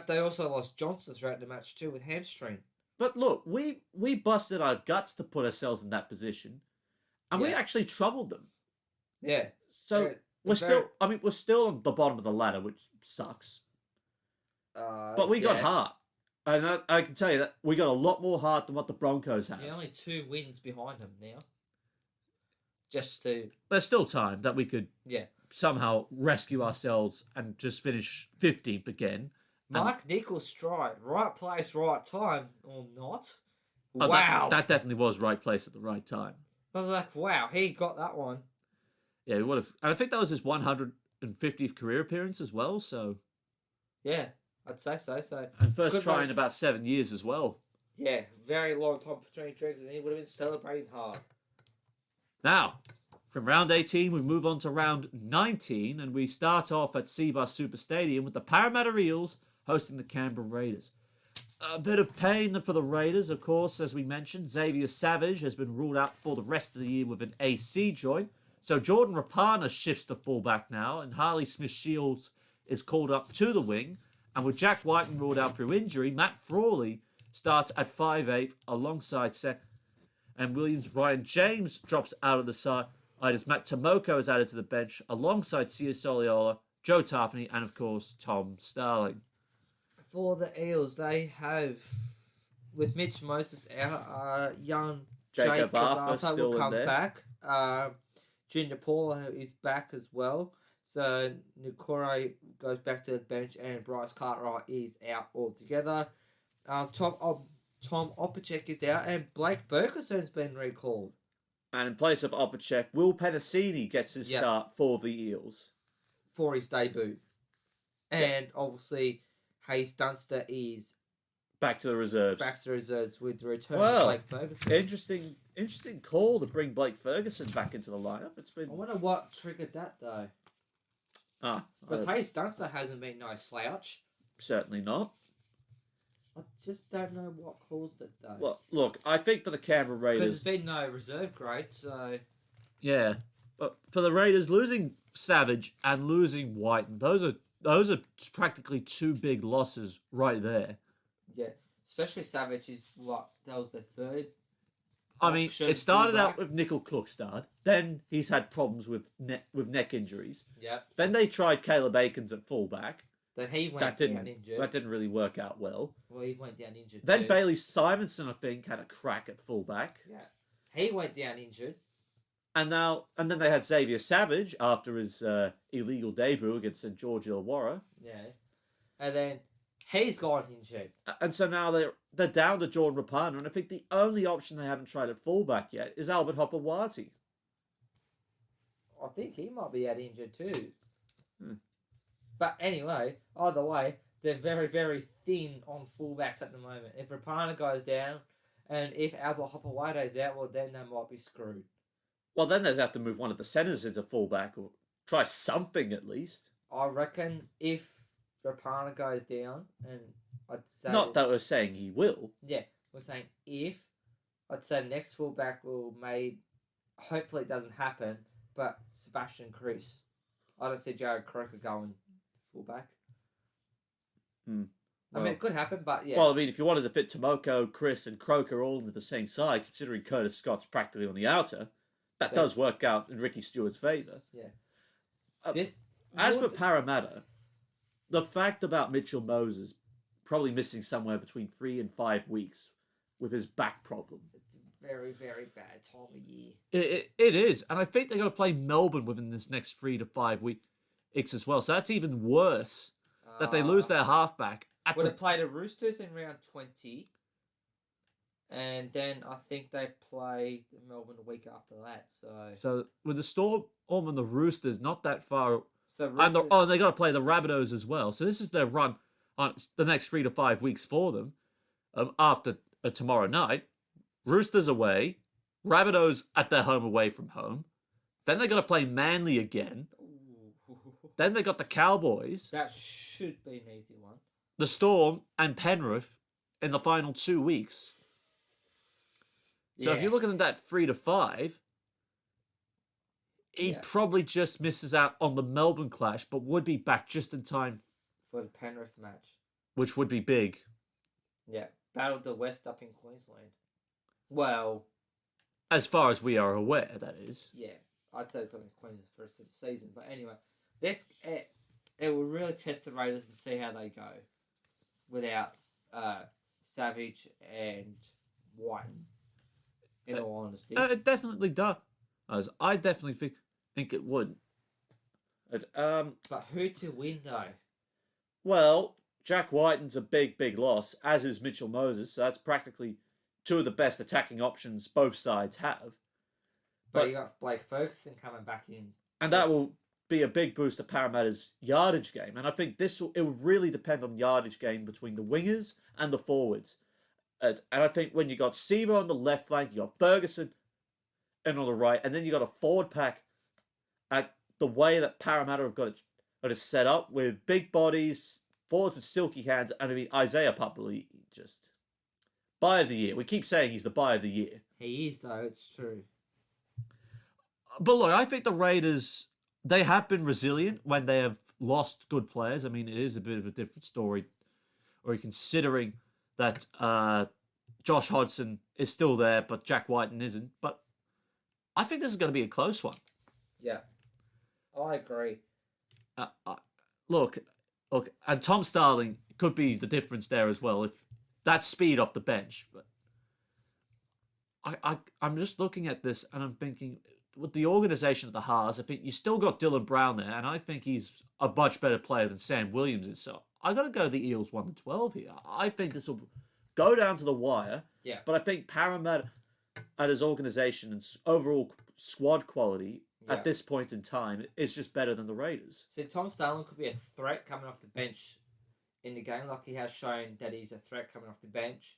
they also lost Johnson throughout the match too with hamstring. But look, we busted our guts to put ourselves in that position. And we actually troubled them. Yeah. So we're still on the bottom of the ladder, which sucks. But we got heart. And I can tell you that we got a lot more heart than what the Broncos have. They're only 2 wins behind them now. There's still time that we could somehow rescue ourselves and just finish 15th again. Mark Nichols' strike. Right place, right time. Or not. Oh, Wow. That definitely was right place at the right time. I was like, wow, he got that one. Yeah, he would have. And I think that was his 150th career appearance as well, so... Yeah, I'd say so. And first try in about 7 years as well. Yeah, very long time between drinks, and he would have been celebrating hard. Now, from round 18, we move on to round 19, and we start off at Seabus Super Stadium with the Parramatta Eels hosting the Canberra Raiders. A bit of pain for the Raiders, of course, as we mentioned. Xavier Savage has been ruled out for the rest of the year with an AC joint. So Jordan Rapana shifts to fullback now, and Harley Smith-Shields is called up to the wing. And with Jack Whiten ruled out through injury, Matt Frawley starts at 5'8" alongside Seth. And Ryan James drops out of the side as Matt Tomoko is added to the bench alongside Sia Soliola, Joe Tarpany, and of course Tom Starling. For the Eels, they have, with Mitch Moses out, young Jacob Arthur will come back. Junior Paula is back as well. So Nikore goes back to the bench and Bryce Cartwright is out altogether. Tom Opacek is out and Blake Ferguson's been recalled. And in place of Opacek, Will Penasini gets his start for the Eels. For his debut. And obviously... Hayes Dunster is back to the reserves. With the return of Blake Ferguson. Interesting call to bring Blake Ferguson back into the lineup. I wonder what triggered that though. Because Hayes Dunster hasn't been no slouch. Certainly not. I just don't know what caused it though. Well, look, I think for the Canberra Raiders, because there's been no reserve grade, so yeah. But for the Raiders, losing Savage and losing Whiten, those are practically 2 big losses right there. Yeah, especially Savage is that was the third. I mean, it started out with Nickel Klukstad. Then he's had problems with neck injuries. Yeah. Then they tried Caleb Aikens at fullback. Then he went down injured. That didn't really work out well. Well, he went down injured Then too. Bailey Simonson, I think, had a crack at fullback. Yeah. He went down injured. And then they had Xavier Savage after his illegal debut against St George Illawarra. Yeah. And then he's gone injured. And so now they're down to Jordan Rapana, and I think the only option they haven't tried at fullback yet is Albert Hopewadi. I think he might be out injured too. But anyway, either way, they're very, very thin on fullbacks at the moment. If Rapana goes down, and if Albert Hopewadi's out, well, then they might be screwed. Well, then they'd have to move one of the centres into fullback or try something at least. I reckon if Rapana goes down, and I'd say... Not that we're saying he will. Yeah, we're saying if. I'd say next fullback will hopefully it doesn't happen, but Sebastian Chris. I don't see Jared Croker going fullback. Well, I mean, it could happen, but yeah. Well, I mean, if you wanted to fit Tomoko, Chris, and Croker all into the same side, considering Curtis Scott's practically on the outer... That does work out in Ricky Stewart's favour. Yeah. As for Parramatta, the fact about Mitchell Moses probably missing somewhere between 3 and 5 weeks with his back problem. It's a very, very bad time of year. It is. And I think they're going to play Melbourne within this next 3 to 5 weeks as well. So that's even worse that they lose their halfback. Would have played the Roosters in round 20. And then I think they play Melbourne the week after that. So with the Storm and the Roosters not that far. So Roosters... and they got to play the Rabbitohs as well. So this is their run on the next 3 to 5 weeks for them. After tomorrow night, Roosters away, Rabbitohs at their home away from home. Then they got to play Manly again. Then they got the Cowboys. That should be an easy one. The Storm and Penrith in the final 2 weeks. So if you're looking at that 3 to 5, he probably just misses out on the Melbourne clash, but would be back just in time for the Penrith match, which would be big. Yeah, Battle of the West up in Queensland. Well, as far as we are aware, that is. Yeah, I'd say it's going to be Queens for the rest of the season. But anyway, it will really test the Raiders and see how they go without Savage and White. In all honesty, it definitely does. I definitely think it would. But who to win though? Well, Jack Whiten's a big loss, as is Mitchell Moses. So that's practically two of the best attacking options both sides have. But you got Blake Ferguson coming back in, and that will be a big boost to Parramatta's yardage game. And I think it will really depend on yardage game between the wingers and the forwards. And I think when you got Seaver on the left flank, you got Ferguson and on the right, and then you got a forward pack at the way that Parramatta have got it set up with big bodies, forwards with silky hands, and I mean Isaiah probably just buy of the year. We keep saying he's the buy of the year. He is though, it's true. But look, I think the Raiders, they have been resilient when they have lost good players. I mean, it is a bit of a different story, or considering that Josh Hodgson is still there, but Jack Whiten isn't. But I think this is going to be a close one. Yeah, I agree. Look, and Tom Starling could be the difference there as well, if that's speed off the bench. But I'm just looking at this and I'm thinking, with the organisation of the Haas, I think you still got Dylan Brown there, and I think he's a much better player than Sam Williams is. So I got to go the Eels 1-12 here. I think this will go down to the wire. Yeah. But I think Parramatta, at his organisation and overall squad quality at this point in time, is just better than the Raiders. So Tom Starling could be a threat coming off the bench in the game, like he has shown that he's a threat coming off the bench.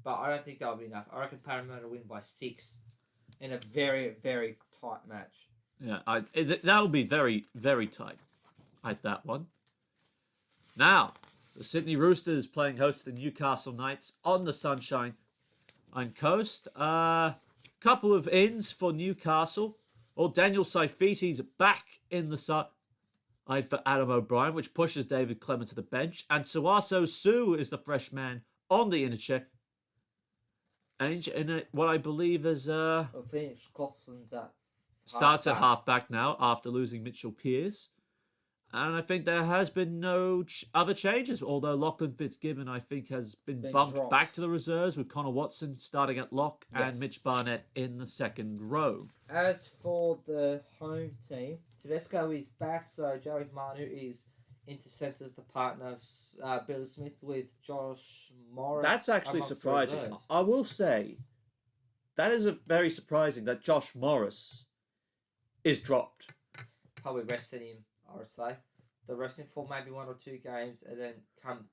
But I don't think that'll be enough. I reckon Parramatta will win by 6 in a very, very tight match. Yeah, that'll be very, very tight at that one. Now, the Sydney Roosters playing host to the Newcastle Knights on the Sunshine Coast. Couple of ins for Newcastle. Well, Daniel Saifiti's back in the side for Adam O'Brien, which pushes David Clement to the bench. And Suaso Sue is the fresh man on the interchange. In what I believe is Phoenix Scotland's starts at halfback now after losing Mitchell Pearce. And I think there has been no other changes, although Lachlan Fitzgibbon, I think, has been bumped dropped back to the reserves with Connor Watson starting at lock and Mitch Barnett in the second row. As for the home team, Tedesco is back, so Joey Manu is into centres the partner of Billy Smith with Josh Morris. That's actually surprising. I will say, that is very surprising that Josh Morris is dropped. Probably resting him, I would say. They're resting for maybe 1 or 2 games, and then come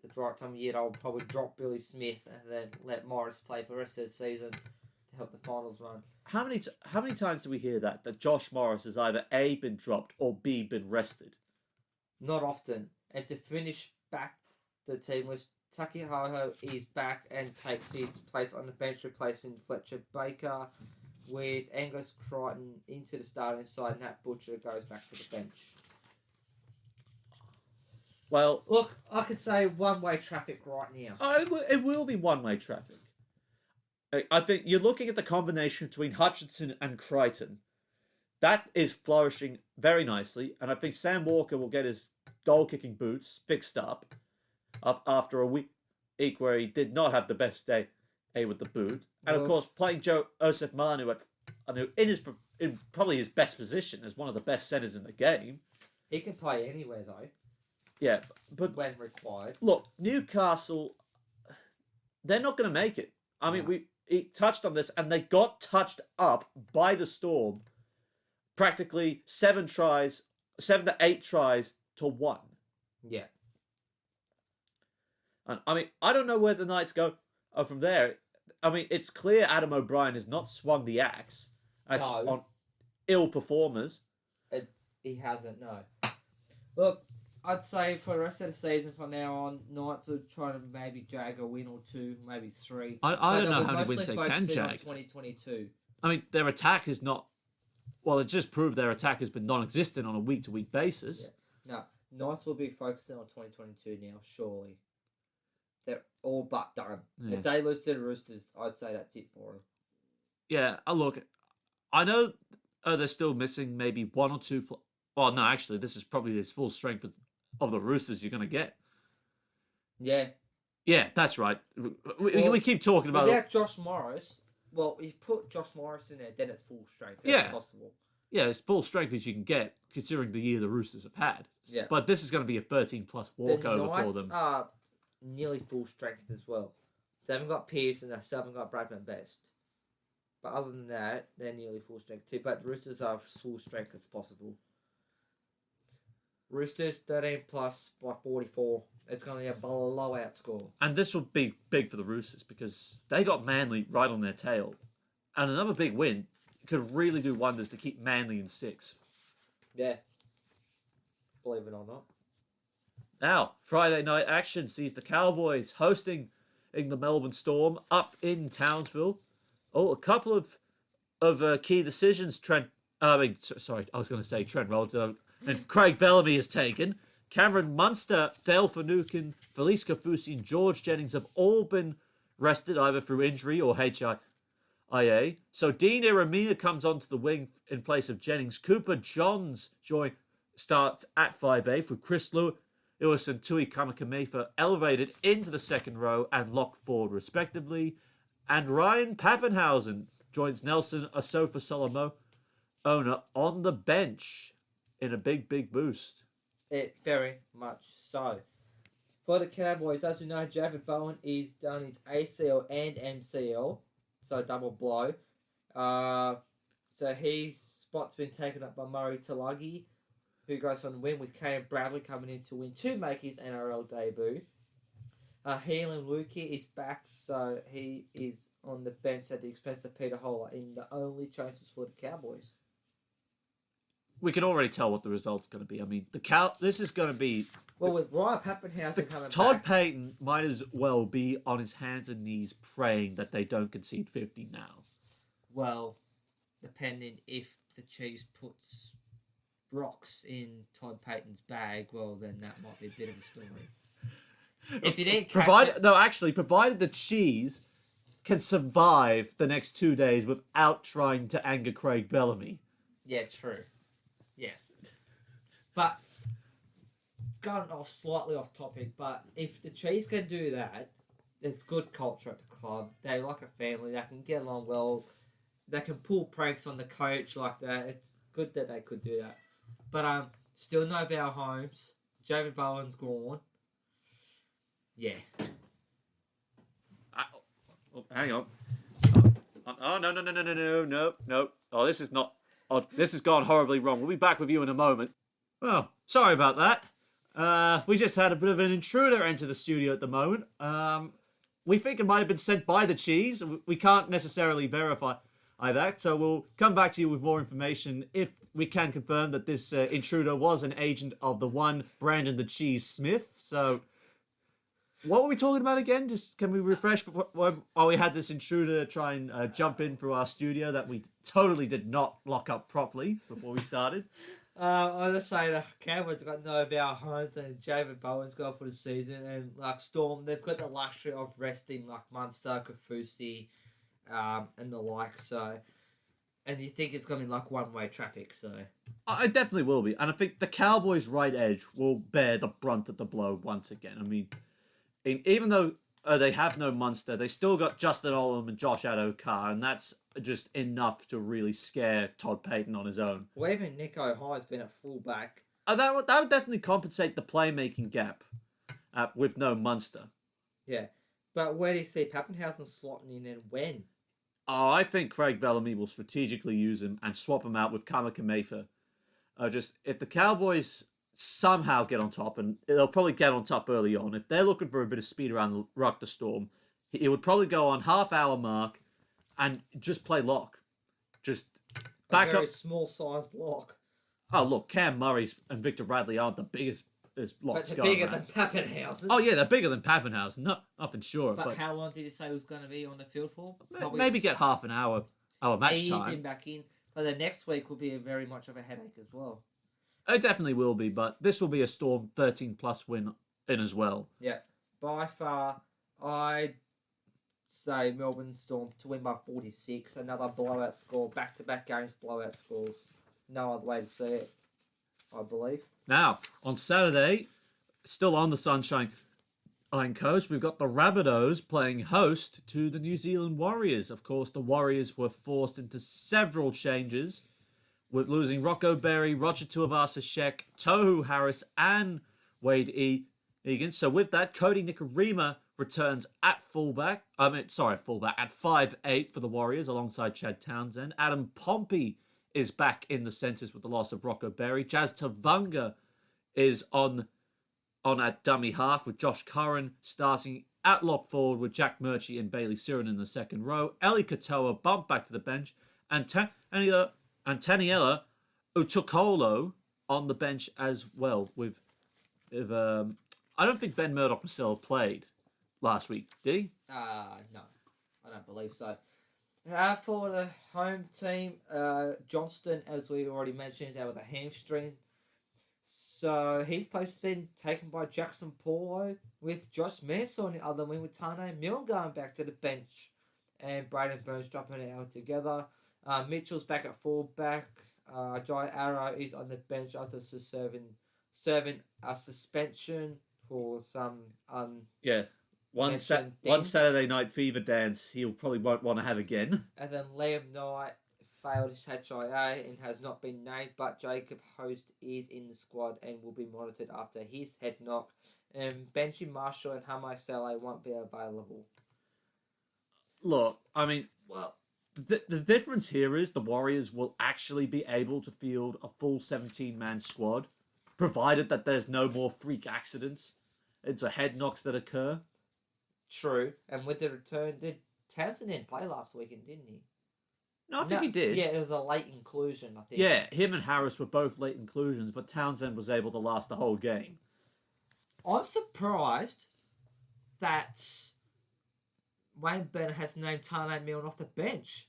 the right time of year, I'll probably drop Billy Smith and then let Morris play for the rest of the season to help the finals run. How many times do we hear that Josh Morris has either A, been dropped, or B, been rested? Not often. And to finish back the team was Taki Haho is back and takes his place on the bench, replacing Fletcher Baker, with Angus Crichton into the starting side, and Nat Butcher goes back to the bench. Well, look, I could say one-way traffic right now. It will be one-way traffic. I think you're looking at the combination between Hutchinson and Crichton. That is flourishing very nicely, and I think Sam Walker will get his goal-kicking boots fixed up after a week where he did not have the best day with the boot. And of course, playing Joseph Manu in probably his best position as one of the best centres in the game. He can play anywhere though. Yeah, but when required. Look, Newcastle, they're not going to make it. I mean, we touched on this, and they got touched up by the Storm. Practically 7 to 8 tries to 1. Yeah. And I mean, I don't know where the Knights go from there. I mean, it's clear Adam O'Brien has not swung the axe on ill performers. He hasn't, no. Look, I'd say for the rest of the season from now on, Knights are trying to maybe jag a win or 2, maybe 3. I don't know how many wins they can on jag. 2022. I mean, their attack is not... Well, it just proved their attack has been non-existent on a week-to-week basis. Yeah. No, Knights will be focusing on 2022 now, surely. They're all but done. Yeah. If they lose to the Roosters, I'd say that's it for them. Yeah, look, I know They're still missing maybe one or two. Well, no, actually, this is probably this full strength of the Roosters you're going to get. Yeah. Yeah, that's right. We keep talking about without Josh Morris. Well, if you put Josh Morris in there, then it's full strength. That's possible. Yeah, it's full strength as you can get, considering the year the Roosters have had. Yeah. But this is going to be a 13-plus walkover for them. The Knights are nearly full strength as well. They haven't got Pearce and they still haven't got Bradman Best. But other than that, they're nearly full strength too. But Roosters are full strength as possible. Roosters 13-plus by 44. It's going to be a blowout score. And this will be big for the Roosters because they got Manly right on their tail. And another big win could really do wonders to keep Manly in 6. Yeah. Believe it or not. Now, Friday night action sees the Cowboys hosting the Melbourne Storm up in Townsville. Oh, a couple of key decisions. Trent Reynolds and Craig Bellamy has taken. Cameron Munster, Dale Finucane, Felice Kafusi, and George Jennings have all been rested either through injury or HIA. So Dean Iramia comes onto the wing in place of Jennings. Cooper Johns starts at 5'8", with Chris Lewis and Tui Kamakamefa elevated into the second row and locked forward respectively. And Ryan Pappenhausen joins Nelson Asofa Solomon on the bench in a big boost. It very much so. For the Cowboys, as you know, Javid Bowen is done his ACL and MCL, so double blow. So his spot's been taken up by Murray Talagi, who goes on to win, with Caden Bradley coming in to win to make his NRL debut. Heelan Lukey is back, so he is on the bench at the expense of Peter Holler in the only changes for the Cowboys. We can already tell what the result's going to be. I mean, this is going to be... Well, with Ryan Pappenhausen coming Todd back... Payton might as well be on his hands and knees praying that they don't concede 50 now. Well, depending if the Chiefs puts rocks in Todd Payton's bag, well, then that might be a bit of a story. If you didn't catch provided the Cheese can survive the next 2 days without trying to anger Craig Bellamy. Yeah, true. Yes. But, it's going off slightly off topic, but if the Chiefs can do that, it's good culture at the club. They're like a family. They can get along well. They can pull pranks on the coach like that. It's good that they could do that. But still no Val Holmes. David Bowen's gone. Yeah. Hang on. Oh, no. Oh, this is not... Oh, this has gone horribly wrong. We'll be back with you in a moment. Well, sorry about that. We just had a bit of an intruder enter the studio at the moment. We think it might have been sent by the Cheese. We can't necessarily verify that, so we'll come back to you with more information if we can confirm that this intruder was an agent of the one Brandon the Cheese Smith. So, what were we talking about again? Just can we refresh while we had this intruder try and jump in through our studio that we totally did not lock up properly before we started? I just say the Cowboys have got no Val Holmes and David Bowen's gone for the season, and like Storm, they've got the luxury of resting like Munster, Kafusi, and the like. So, and you think it's gonna be like one-way traffic. So, it definitely will be, and I think the Cowboys' right edge will bear the brunt of the blow once again. I mean, even though they have no Munster, they still got Justin Olam and Josh Adokar, and that's just enough to really scare Todd Payton on his own. Well, even Nico Hyde's been a fullback. That would definitely compensate the playmaking gap with no Munster. Yeah. But where do you see Pappenhausen slotting in and when? Oh, I think Craig Bellamy will strategically use him and swap him out with Kamakamefa. If the Cowboys somehow get on top, and they'll probably get on top early on, if they're looking for a bit of speed around the Storm, he would probably go on half-hour mark and just play lock. Just back a very up. small-sized lock. Oh, look, Cam Murray's and Victor Radley aren't the biggest locks but they're bigger than Pappenhausen. Oh, yeah, they're bigger than Pappenhausen. Nothing sure. But how long did you say he was going to be on the field for? Probably maybe get half an hour match time. Ease him back in. But the next week will be very much of a headache as well. It definitely will be, but this will be a Storm 13-plus win in as well. Yeah. By far, I say Melbourne Storm to win by 46. Another blowout score. Back-to-back games, blowout scores. No other way to see it, I believe. Now, on Saturday, still on the Sunshine Coast, we've got the Rabbitohs playing host to the New Zealand Warriors. Of course, the Warriors were forced into several changes, with losing Rocco Berry, Roger Tuivasa-Sheck, Tohu Harris, and Wade Egan. So with that, Cody Nikorima returns at fullback. At 5'8" for the Warriors alongside Chad Townsend. Adam Pompey is back in the centres with the loss of Rocco Berry. Jazz Tavanga is on at dummy half with Josh Curran starting at lock forward with Jack Murchie and Bailey Siren in the second row. Eli Katoa bumped back to the bench and Taniela Utukolo on the bench as well. I don't think Ben Murdoch-Marcel played last week, did he? No, I don't believe so. For the home team, Johnston, as we already mentioned, is out with a hamstring. So his place has been taken by Jackson Paulo, with Josh Mansour on the other wing, with Tane Milne going back to the bench and Braden Burns dropping out together. Mitchell's back at fullback. Jai Arrow is on the bench after serving a suspension for some one Saturday night fever dance he'll probably won't want to have again. And then Liam Knight failed his HIA and has not been named, but Jacob Host is in the squad and will be monitored after his head knock. And Benji Marshall and Hamai Saleh won't be available. Look, I mean, the difference here is the Warriors will actually be able to field a full 17-man squad, provided that there's no more freak accidents into head knocks that occur. True. And with the return, Townsend didn't play last weekend, didn't he? No, I think he did. Yeah, it was a late inclusion, I think. Yeah, him and Harris were both late inclusions, but Townsend was able to last the whole game. I'm surprised that Wayne Bennett has named Tane Milne off the bench.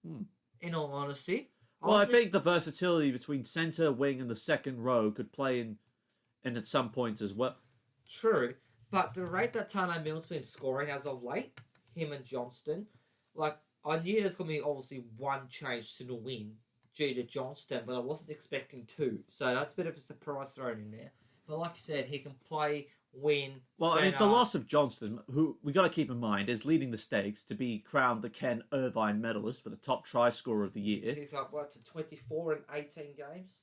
In all honesty. I think the versatility between centre, wing, and the second row could play in at some points as well. True, but the rate that Tane Milne's been scoring as of late, him and Johnston, I knew there's going to be obviously one change to the win due to Johnston, but I wasn't expecting two. So that's a bit of a surprise thrown in there. But like you said, he can play, win, Well, I mean, the loss of Johnston, who we got to keep in mind, is leading the stakes to be crowned the Ken Irvine medalist for the top try scorer of the year. He's up, to 24 in 18 games?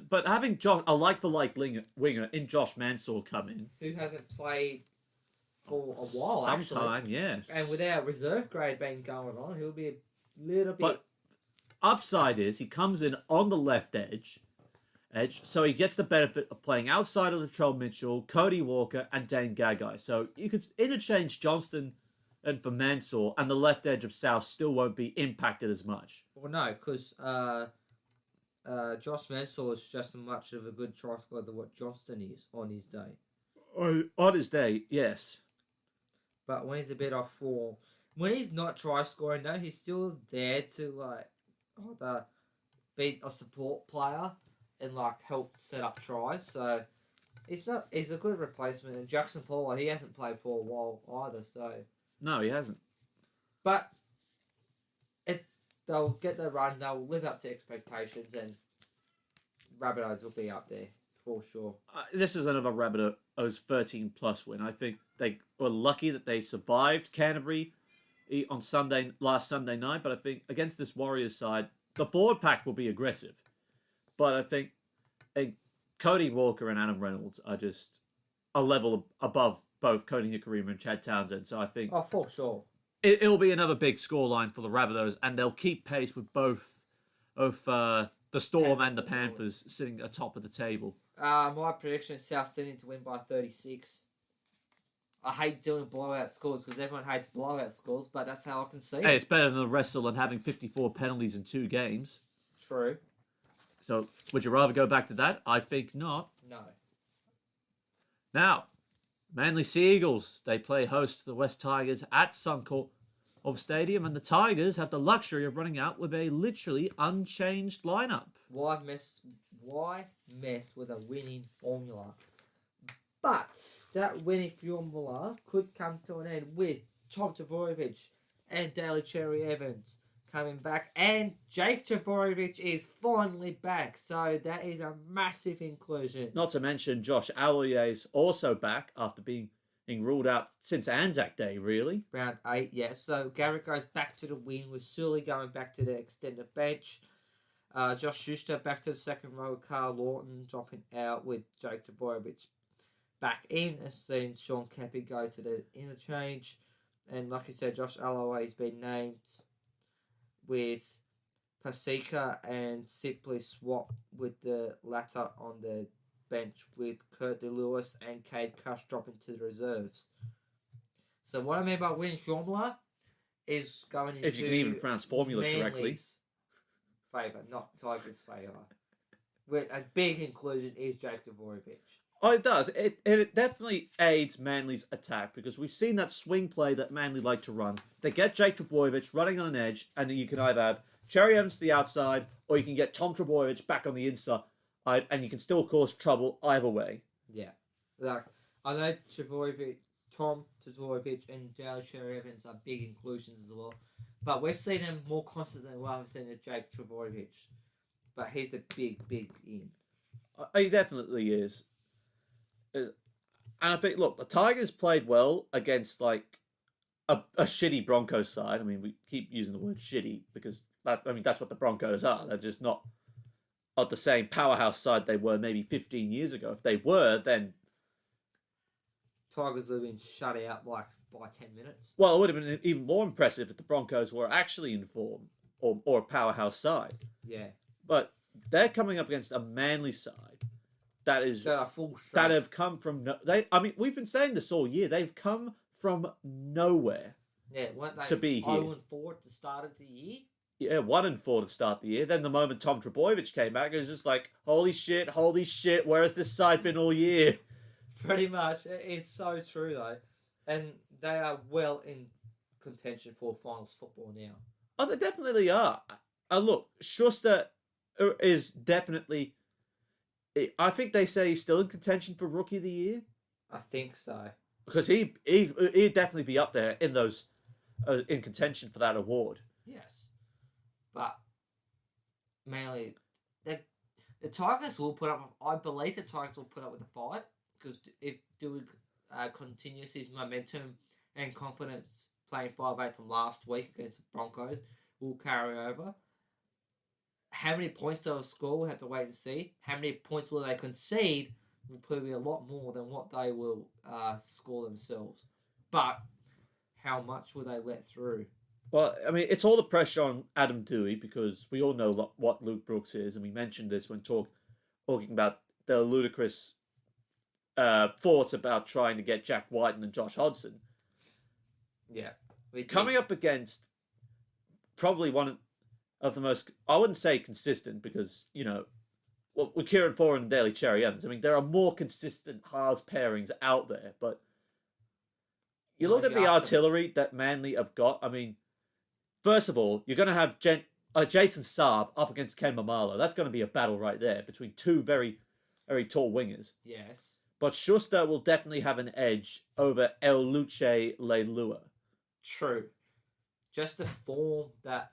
But having a like-for-like winger in Josh Mansour come in... Who hasn't played for a while, Sometime, yeah. And with our reserve grade being going on, he'll be a little bit... But upside is he comes in on the left edge, so he gets the benefit of playing outside of Latrell Mitchell, Cody Walker, and Dane Gagai. So you could interchange Johnston and for Mansour, and the left edge of South still won't be impacted as much. Well, no, because Josh Mansour is just as much of a good try scorer than what Johnston is on his day. On his day, yes. But when he's a bit off form, when he's not try scoring, though, he's still there to be a support player and help set up tries. So he's a good replacement. And Jackson Paulo, he hasn't played for a while either. So no, he hasn't. But they'll get the run. They'll live up to expectations, and Rabbitohs will be up there for sure. This is another Rabbitohs 13+ win. I think they were lucky that they survived Canterbury on last Sunday night, but I think against this Warriors side, the forward pack will be aggressive. But I think Cody Walker and Adam Reynolds are just a level above both Cody Nikorima and Chad Townsend. So I think... Oh, for sure. It'll be another big scoreline for the Rabbitohs, and they'll keep pace with both the Storm and the Panthers sitting atop of the table. My prediction is South Sydney to win by 36. I hate doing blowout scores because everyone hates blowout scores, but that's how I can see it. Hey, it's better than the wrestle and having 54 penalties in 2 games. True. So, would you rather go back to that? I think not. No. Now, Manly Sea Eagles, they play host to the West Tigers at Suncorp Stadium, and the Tigers have the luxury of running out with a literally unchanged lineup. Why mess with a winning formula? But that winning formula could come to an end with Tom Tavorovich and Daly Cherry Evans coming back, and Jake Tavorovich is finally back, so that is a massive inclusion. Not to mention Josh Alloy is also back after being ruled out since Anzac Day, really. Round 8, yeah. So Garrett goes back to the wing with Sully going back to the extended bench. Josh Schuster back to the second row. Carl Lawton dropping out with Jake Tavorovich back in as soon as Sean Keppie go to the interchange. And like I said, Josh Alloway has been named with Pasika and simply swap with the latter on the bench with Kurt DeLewis and Cade Cush dropping to the reserves. So what I mean by winning formula is going into if you can even pronounce formula correctly. Favour, not Tigers' favour. With a big inclusion is Jake Tavorovich. Oh, it does. It definitely aids Manly's attack because we've seen that swing play that Manly like to run. They get Jake Trbojevic running on an edge, and you can either have Cherry Evans to the outside, or you can get Tom Trbojevic back on the inside, and you can still cause trouble either way. Yeah. Like, I know Tom Tavorovich and Daly Cherry Evans are big inclusions as well, but we've seen him more constant than what we've seen with Jake Trbojevic. But he's a big in. He definitely is. And I think, look, the Tigers played well against, like, a shitty Broncos side. I mean, we keep using the word shitty because, that's what the Broncos are. They're just not the same powerhouse side they were maybe 15 years ago. If they were, then... Tigers would have been shut out, like, by 10 minutes. Well, it would have been even more impressive if the Broncos were actually in form or a powerhouse side. Yeah. But they're coming up against a Manly side that are full strength. that have come from we've been saying this all year. They've come from nowhere. Yeah, weren't they to be here. 0-4 at the start of the year? Yeah, 1-4 to start the year. Then the moment Tom Trbojevic came back, it was just like, holy shit, where has this side been all year? Pretty much. It's so true though, and they are well in contention for finals football now. Oh, they definitely are. Look, Schuster is definitely... I think they say he's still in contention for Rookie of the Year. I think so. Because he'd definitely be up there in those in contention for that award. Yes. But mainly, the Tigers will put up... I believe the Tigers will put up with the fight because if Dewey continues his momentum and confidence playing 5-8 from last week against the Broncos, will carry over. How many points they'll score, we'll have to wait and see. How many points will they concede will probably be a lot more than what they will score themselves. But how much will they let through? Well, I mean, it's all the pressure on Adam Dewey because we all know what Luke Brooks is, and we mentioned this when talking about the ludicrous thoughts about trying to get Jack Whiten and Josh Hodgson. Yeah. Coming up against probably one of the most, I wouldn't say consistent because, with Kieran Foran and Daly Cherry Evans, I mean, there are more consistent halves pairings out there, but you look at the artillery that Manly have got. I mean, first of all, you're going to have Jason Saab up against Ken Mamalo. That's going to be a battle right there between two very, very tall wingers. Yes. But Schuster will definitely have an edge over El Luce Leilua. True. Just the form that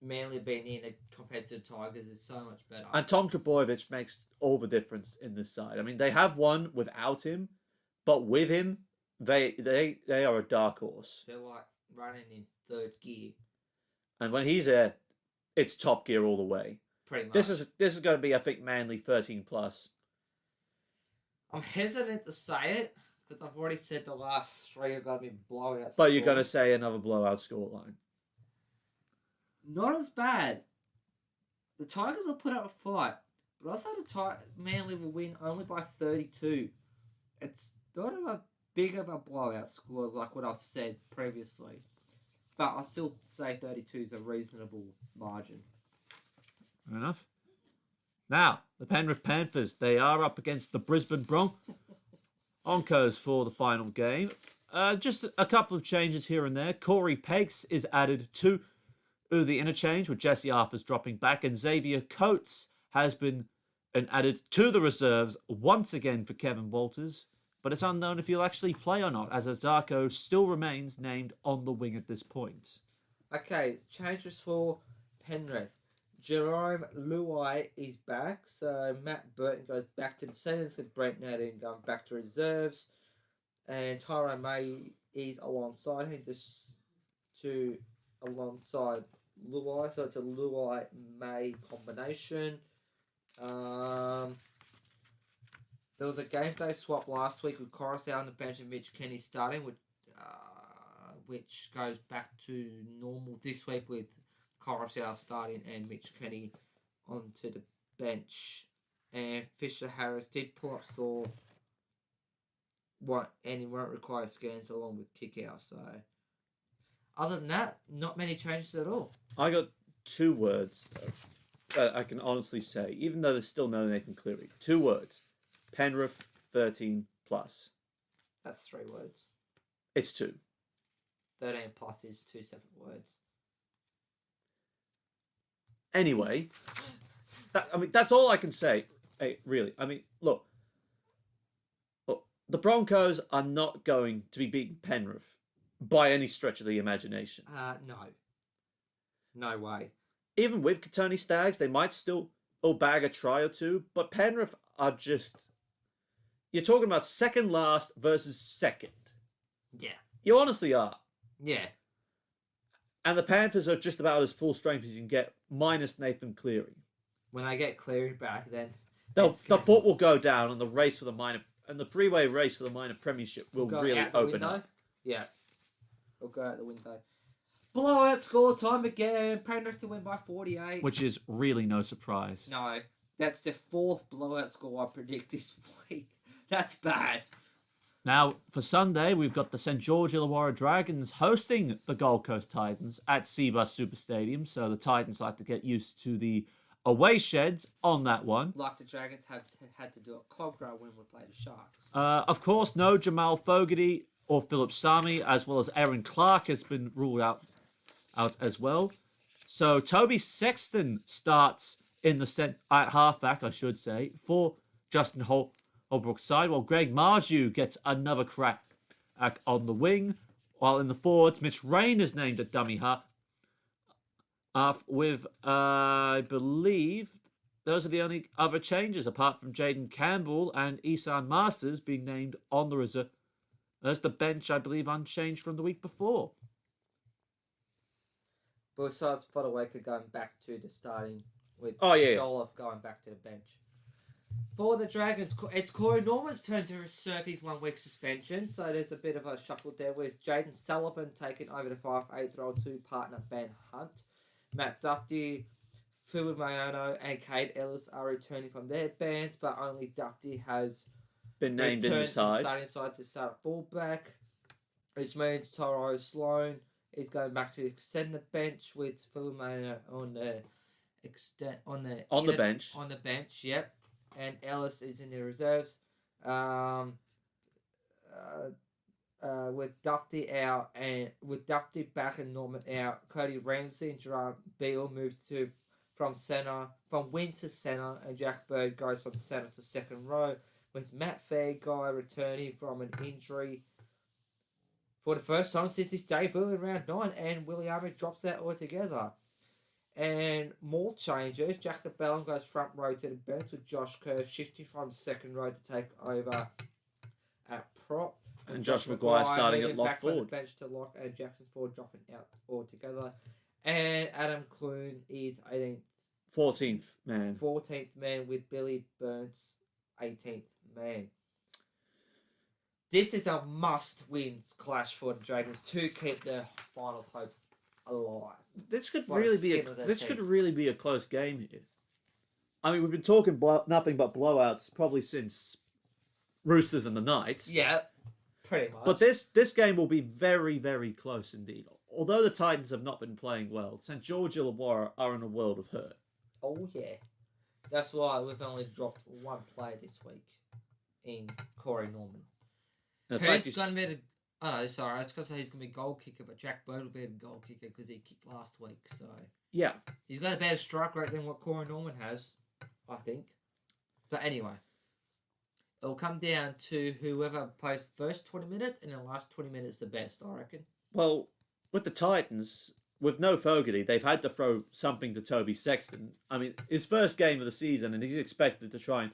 Manly been in compared to the Tigers is so much better. And Tom Trbojevic makes all the difference in this side. I mean, they have won without him, but with him, they are a dark horse. They're like running in third gear. And when he's there, it's top gear all the way. Pretty much. This is going to be, I think, Manly 13+. I'm hesitant to say it because I've already said the last three are going to be blowouts. But you're going to say another blowout scoreline. Not as bad. The Tigers will put up a fight, but I say Manly will win only by 32. It's not a big of a blowout score like what I've said previously, but I still say 32 is a reasonable margin. Fair enough. Now, the Penrith Panthers, they are up against the Brisbane Broncos for the final game. Just a couple of changes here and there. Corey Peggs is added to the interchange with Jesse Arthurs dropping back, and Xavier Coates has been added to the reserves once again for Kevin Walters. but it's unknown if he'll actually play or not, as Azarko still remains named on the wing at this point. Okay, changes for Penrith. Jerome Luai is back, so Matt Burton goes back to the centres with Brent Nadine going back to reserves, and Tyrone May is alongside him alongside Luai, so it's a Luai May combination. There was a game day swap last week with Coruscant on the bench and Mitch Kenny starting, which goes back to normal this week with Coruscant starting and Mitch Kenny onto the bench. And Fisher Harris did pull up sore, and he won't require scans along with kick out. So, other than that, not many changes at all. I got 2 words that I can honestly say, even though there's still no Nathan Cleary. 2 words. Penrith 13 plus. That's 3 words. It's 2. 13 plus is 2 separate words. Anyway, that's all I can say. Hey, really. Look, the Broncos are not going to be beating Penrith by any stretch of the imagination. No. No way. Even with Katoni Staggs, they might still bag a try or 2, but Penrith are just... You're talking about second last versus second. Yeah. You honestly are. Yeah. And the Panthers are just about as full strength as you can get, minus Nathan Cleary. When I get Cleary back, then The foot will go down, and the race for the minor, and the 3-way race for the minor premiership will really open up. Yeah. It'll go out the window. Blowout score time again. Penrith to win by 48. Which is really no surprise. No. That's the 4th blowout score I predict this week. That's bad. Now, for Sunday, we've got the St. George Illawarra Dragons hosting the Gold Coast Titans at Seabus Super Stadium, so the Titans like to get used to the away sheds on that one. Like the Dragons had to do at Cogra when we played the Sharks. Of course, no Jamal Fogarty or Philip Sami, as well as Aaron Clark has been ruled out as well. So Toby Sexton starts in the at halfback, I should say, for Justin Holbrook's side, while Greg Marju gets another crack on the wing, while in the forwards, Mitch Rain is named a dummy half, with, I believe, those are the only other changes, apart from Jaden Campbell and Isan Masters being named on the reserve. There's the bench, I believe, unchanged from the week before. Besides Fodawaker going back to the starting, with Jolliffe going back to the bench. For the Dragons, it's Corey Norman's turn to serve his 1-week suspension, so there's a bit of a shuffle there with Jaden Sullivan taking over the 5'8" 2 partner Ben Hunt. Matt Duffy, Phil Mayono and Cade Ellis are returning from their bans, but only Duffy has been named in the side. Starting side to start at fullback, which means Toro Sloan is going back to extend the bench with Phil Mayono on the bench. On the bench, yep. And Ellis is in the reserves. With Duffy out and with Duffy back and Norman out, Cody Ramsey and Gerard Beale moved from wing to centre, and Jack Bird goes from centre to second row, with Matt Fairguy returning from an injury for the first time since his debut in round 9, and Willie Ahmed drops out altogether. And more changes. Jack DeBellum goes front row to the bench, with Josh Kerr shifting from second row to take over at prop. And Josh McGuire starting at lock back forward. From the bench to lock, and Jackson Ford dropping out altogether. And Adam Clune is 14th man. 14th man, with Billy Burns 18th man. This is a must-win clash for the Dragons to keep their finals hopes alive. This could really be a close game here. I mean, we've been talking nothing but blowouts probably since Roosters and the Knights. Yeah, pretty much. But this game will be very, very close indeed. Although the Titans have not been playing well, St. George Illawarra are in a world of hurt. Oh, yeah. That's why we've only dropped 1 player this week in Corey Norman. Who's going to be the... Oh, no, sorry. I was going to say he's going to be goal kicker, but Jack Bird will be the goal kicker because he kicked last week. So yeah. He's got a better strike rate than what Corey Norman has, I think. But anyway. It'll come down to whoever plays first 20 minutes and the last 20 minutes the best, I reckon. Well, with the Titans, with no Fogarty, they've had to throw something to Toby Sexton. I mean, his first game of the season, and he's expected to try and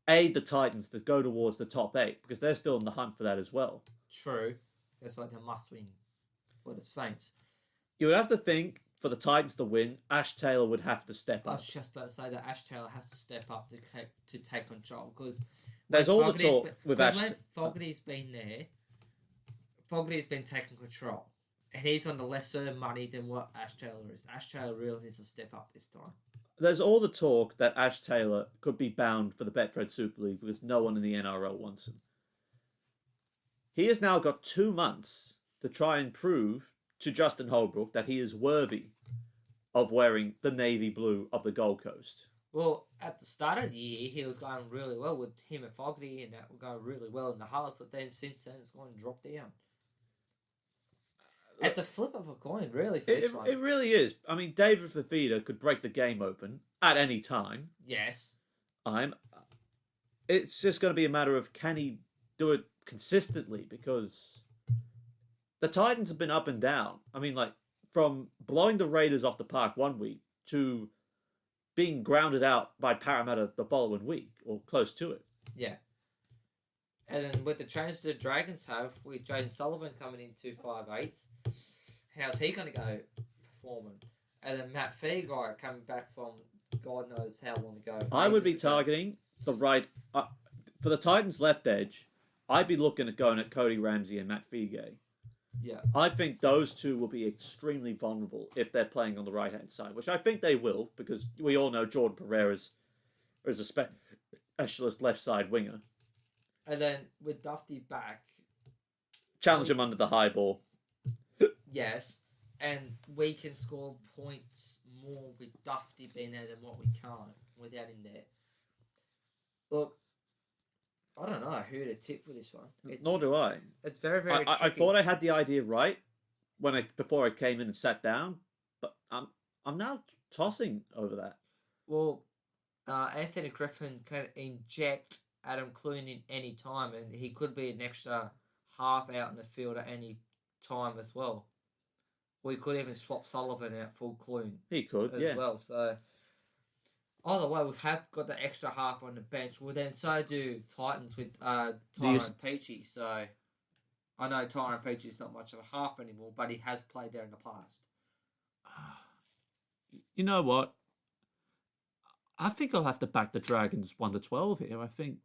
aid the Titans to go towards the top 8 because they're still in the hunt for that as well. True. That's why they must win for the Saints. You would have to think for the Titans to win, Ash Taylor would have to step I up. was just about to say that Ash Taylor has to step up to take control because There's all the talk with Ash. When Fogarty's been there, Fogarty's been taking control. And he's on the lesser money than what Ash Taylor is. Ash Taylor really needs to step up this time. There's all the talk that Ash Taylor could be bound for the Betfred Super League because no one in the NRL wants him. He has now got 2 months to try and prove to Justin Holbrook that he is worthy of wearing the navy blue of the Gold Coast. Well, at the start of the year, he was going really well with him and Fogarty, and that were going really well in the halves, but then since then, it's going to drop down. It's a flip of a coin, really, for this one. It really is. I mean, David Fafita could break the game open at any time. Yes. It's just going to be a matter of can he do it consistently because the Titans have been up and down. I mean, like, from blowing the Raiders off the park one week to being grounded out by Parramatta the following week, or close to it. Yeah. And then with the changes the Dragons have, with Jaden Sullivan coming into 5'8", how's he going to go performing? And then Matt Feagai coming back from God knows how long ago. I would be targeting the right... for the Titans' left edge, I'd be looking at going at Cody Ramsey and Matt Feagai. Yeah. I think those two will be extremely vulnerable if they're playing on the right-hand side, which I think they will, because we all know Jordan Pereira is a specialist left-side winger. And then with Dufty back... Challenge him under the high ball. Yes, and we can score points more with Dufty being there than what we can't without him there. Look, I don't know who to tip with this one. Nor do I. It's very, very tricky. I thought I had the idea right before I came in and sat down, but I'm now tossing over that. Well, Anthony Griffin can inject Adam Clune in any time, and he could be an extra half out in the field at any time as well. We could even swap Sullivan out for Clune. He could, as well. So either way, we have got the extra half on the bench. Well, then so do Titans with Tyrone Peachy. So I know Tyrone Peachy is not much of a half anymore, but he has played there in the past. You know what? I think I'll have to back the Dragons 1-12 here. I think,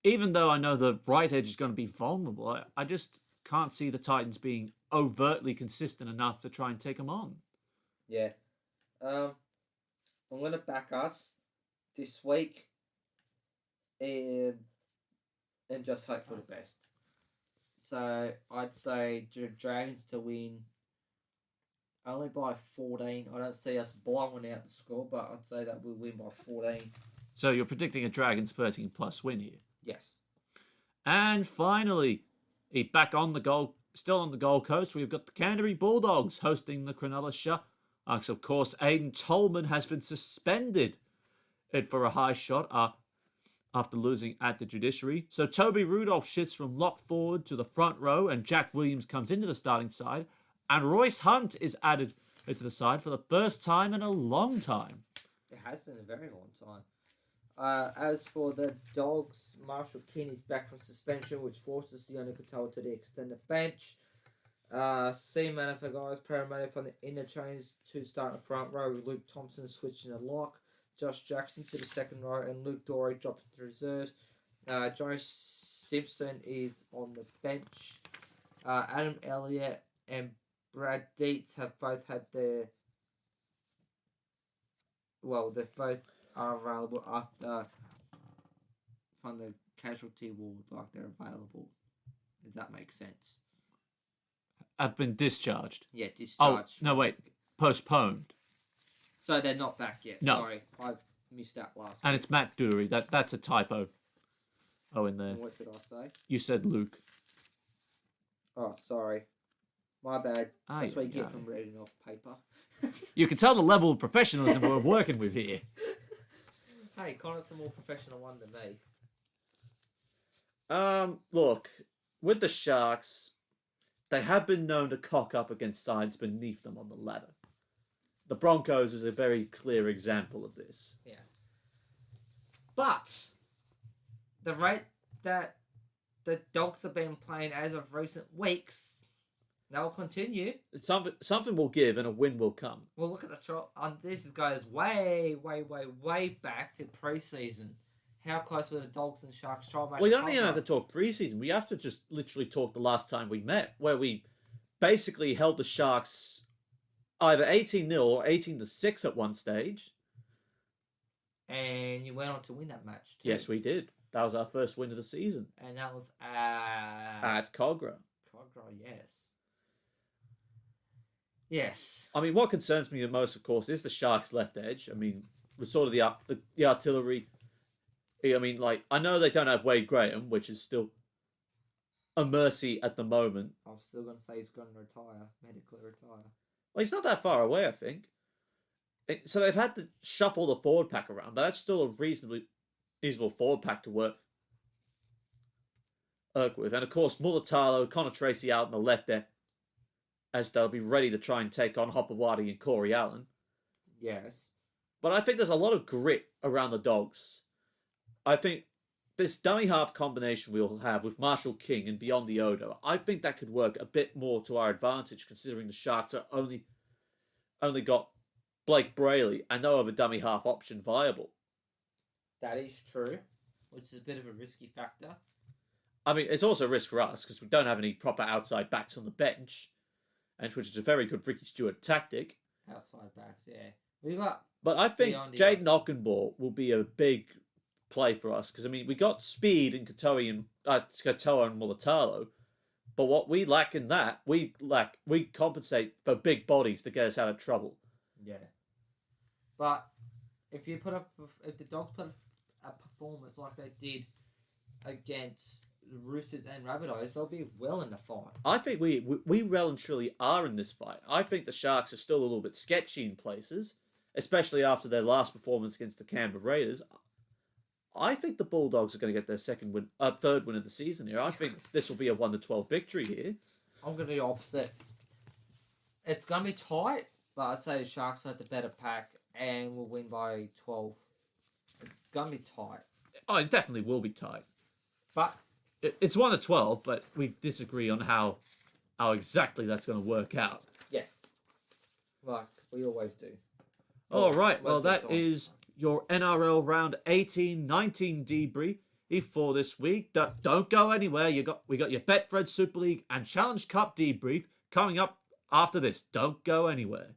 even though I know the right edge is going to be vulnerable, I just can't see the Titans being overtly consistent enough to try and take them on. Yeah. I'm going to back us this week and just hope for the best. So I'd say Dragons to win only by 14. I don't see us blowing out the score, but I'd say that we'll win by 14. So you're predicting a Dragons 13+ win here? Yes. And finally, still on the Gold Coast, we've got the Canterbury Bulldogs hosting the Cronulla Sharks. Of course, Aiden Tolman has been suspended for a high shot after losing at the judiciary. So Toby Rudolph shifts from lock forward to the front row, and Jack Williams comes into the starting side, and Royce Hunt is added to the side for the first time in a long time. It has been a very long time. As for the Dogs, Marshall King is back from suspension, which forces Sione Katoa to the extended bench. C for guys, paramedic from the interchange to start in the front row with Luke Thompson switching the lock. Josh Jackson to the second row and Luke Dorey dropping to the reserves. Joe Stimpson is on the bench. Adam Elliott and Brad Dietz have both had their... Well, they've both are available after from the casualty ward, like they're available, if that makes sense. Have been discharged. Yeah, discharged. Oh, no, wait. Postponed. So they're not back yet. No. Sorry, I missed that last And week. it's Matt Dury. That's a typo. Oh, in there. What did I say? You said Luke. Oh, sorry. My bad. That's what you get aye. from reading off paper. You can tell the level of professionalism we're working with here. Hey, Connor's a more professional one than me. Look, with the Sharks, they have been known to cock up against sides beneath them on the ladder. The Broncos is a very clear example of this. Yes. But the rate that the Dogs have been playing as of recent weeks, they'll continue. Something will give and a win will come. Well, look at the trial. This goes way, way, way, way back to pre-season. How close were the Dogs and Sharks trial match? We don't even have to talk preseason. We have to just literally talk the last time we met, where we basically held the Sharks either 18-0 or 18-6 at one stage. And you went on to win that match too. Yes, we did. That was our first win of the season. And that was At Cogra. Cogra, yes. Yes. I mean, what concerns me the most, of course, is the Sharks' left edge. I mean, with sort of the artillery. I mean, like, I know they don't have Wade Graham, which is still a mercy at the moment. I'm still going to say he's going to retire, medically retire. Well, he's not that far away, I think. So they've had to shuffle the forward pack around, but that's still a reasonably forward pack to work with. And of course, Mulatalo, Connor Tracy out on the left there, as they'll be ready to try and take on Hopewadi and Corey Allen. Yes. But I think there's a lot of grit around the Dogs. I think this dummy half combination we'll have with Marshall King and Beyond the Odo, I think that could work a bit more to our advantage, considering the Sharks are only got Blake Brayley and no other dummy half option viable. That is true, which is a bit of a risky factor. I mean, it's also a risk for us because we don't have any proper outside backs on the bench, and which is a very good Ricky Stewart tactic. Outside backs, yeah. We've got. But I think Jaden Ockenball will be a big play for us because I mean we got speed in Katoa and Mulatalo, but what we lack in that we compensate for big bodies to get us out of trouble. Yeah. But if the Dogs put a performance like they did against the Roosters and Rabbitohs, they'll be well in the fight. I think we well and truly are in this fight. I think the Sharks are still a little bit sketchy in places, especially after their last performance against the Canberra Raiders. I think the Bulldogs are going to get their third win of the season here. I think this will be a 1-12 victory here. I'm going to do the opposite. It's going to be tight, but I'd say the Sharks have the better pack and will win by 12. It's going to be tight. Oh, it definitely will be tight. But it's 1-12, but we disagree on how exactly that's going to work out. Yes. Like we always do. All right. Well, that is your NRL round 18-19 debrief for this week. Don't go anywhere. We got your Betfred Super League and Challenge Cup debrief coming up after this. Don't go anywhere.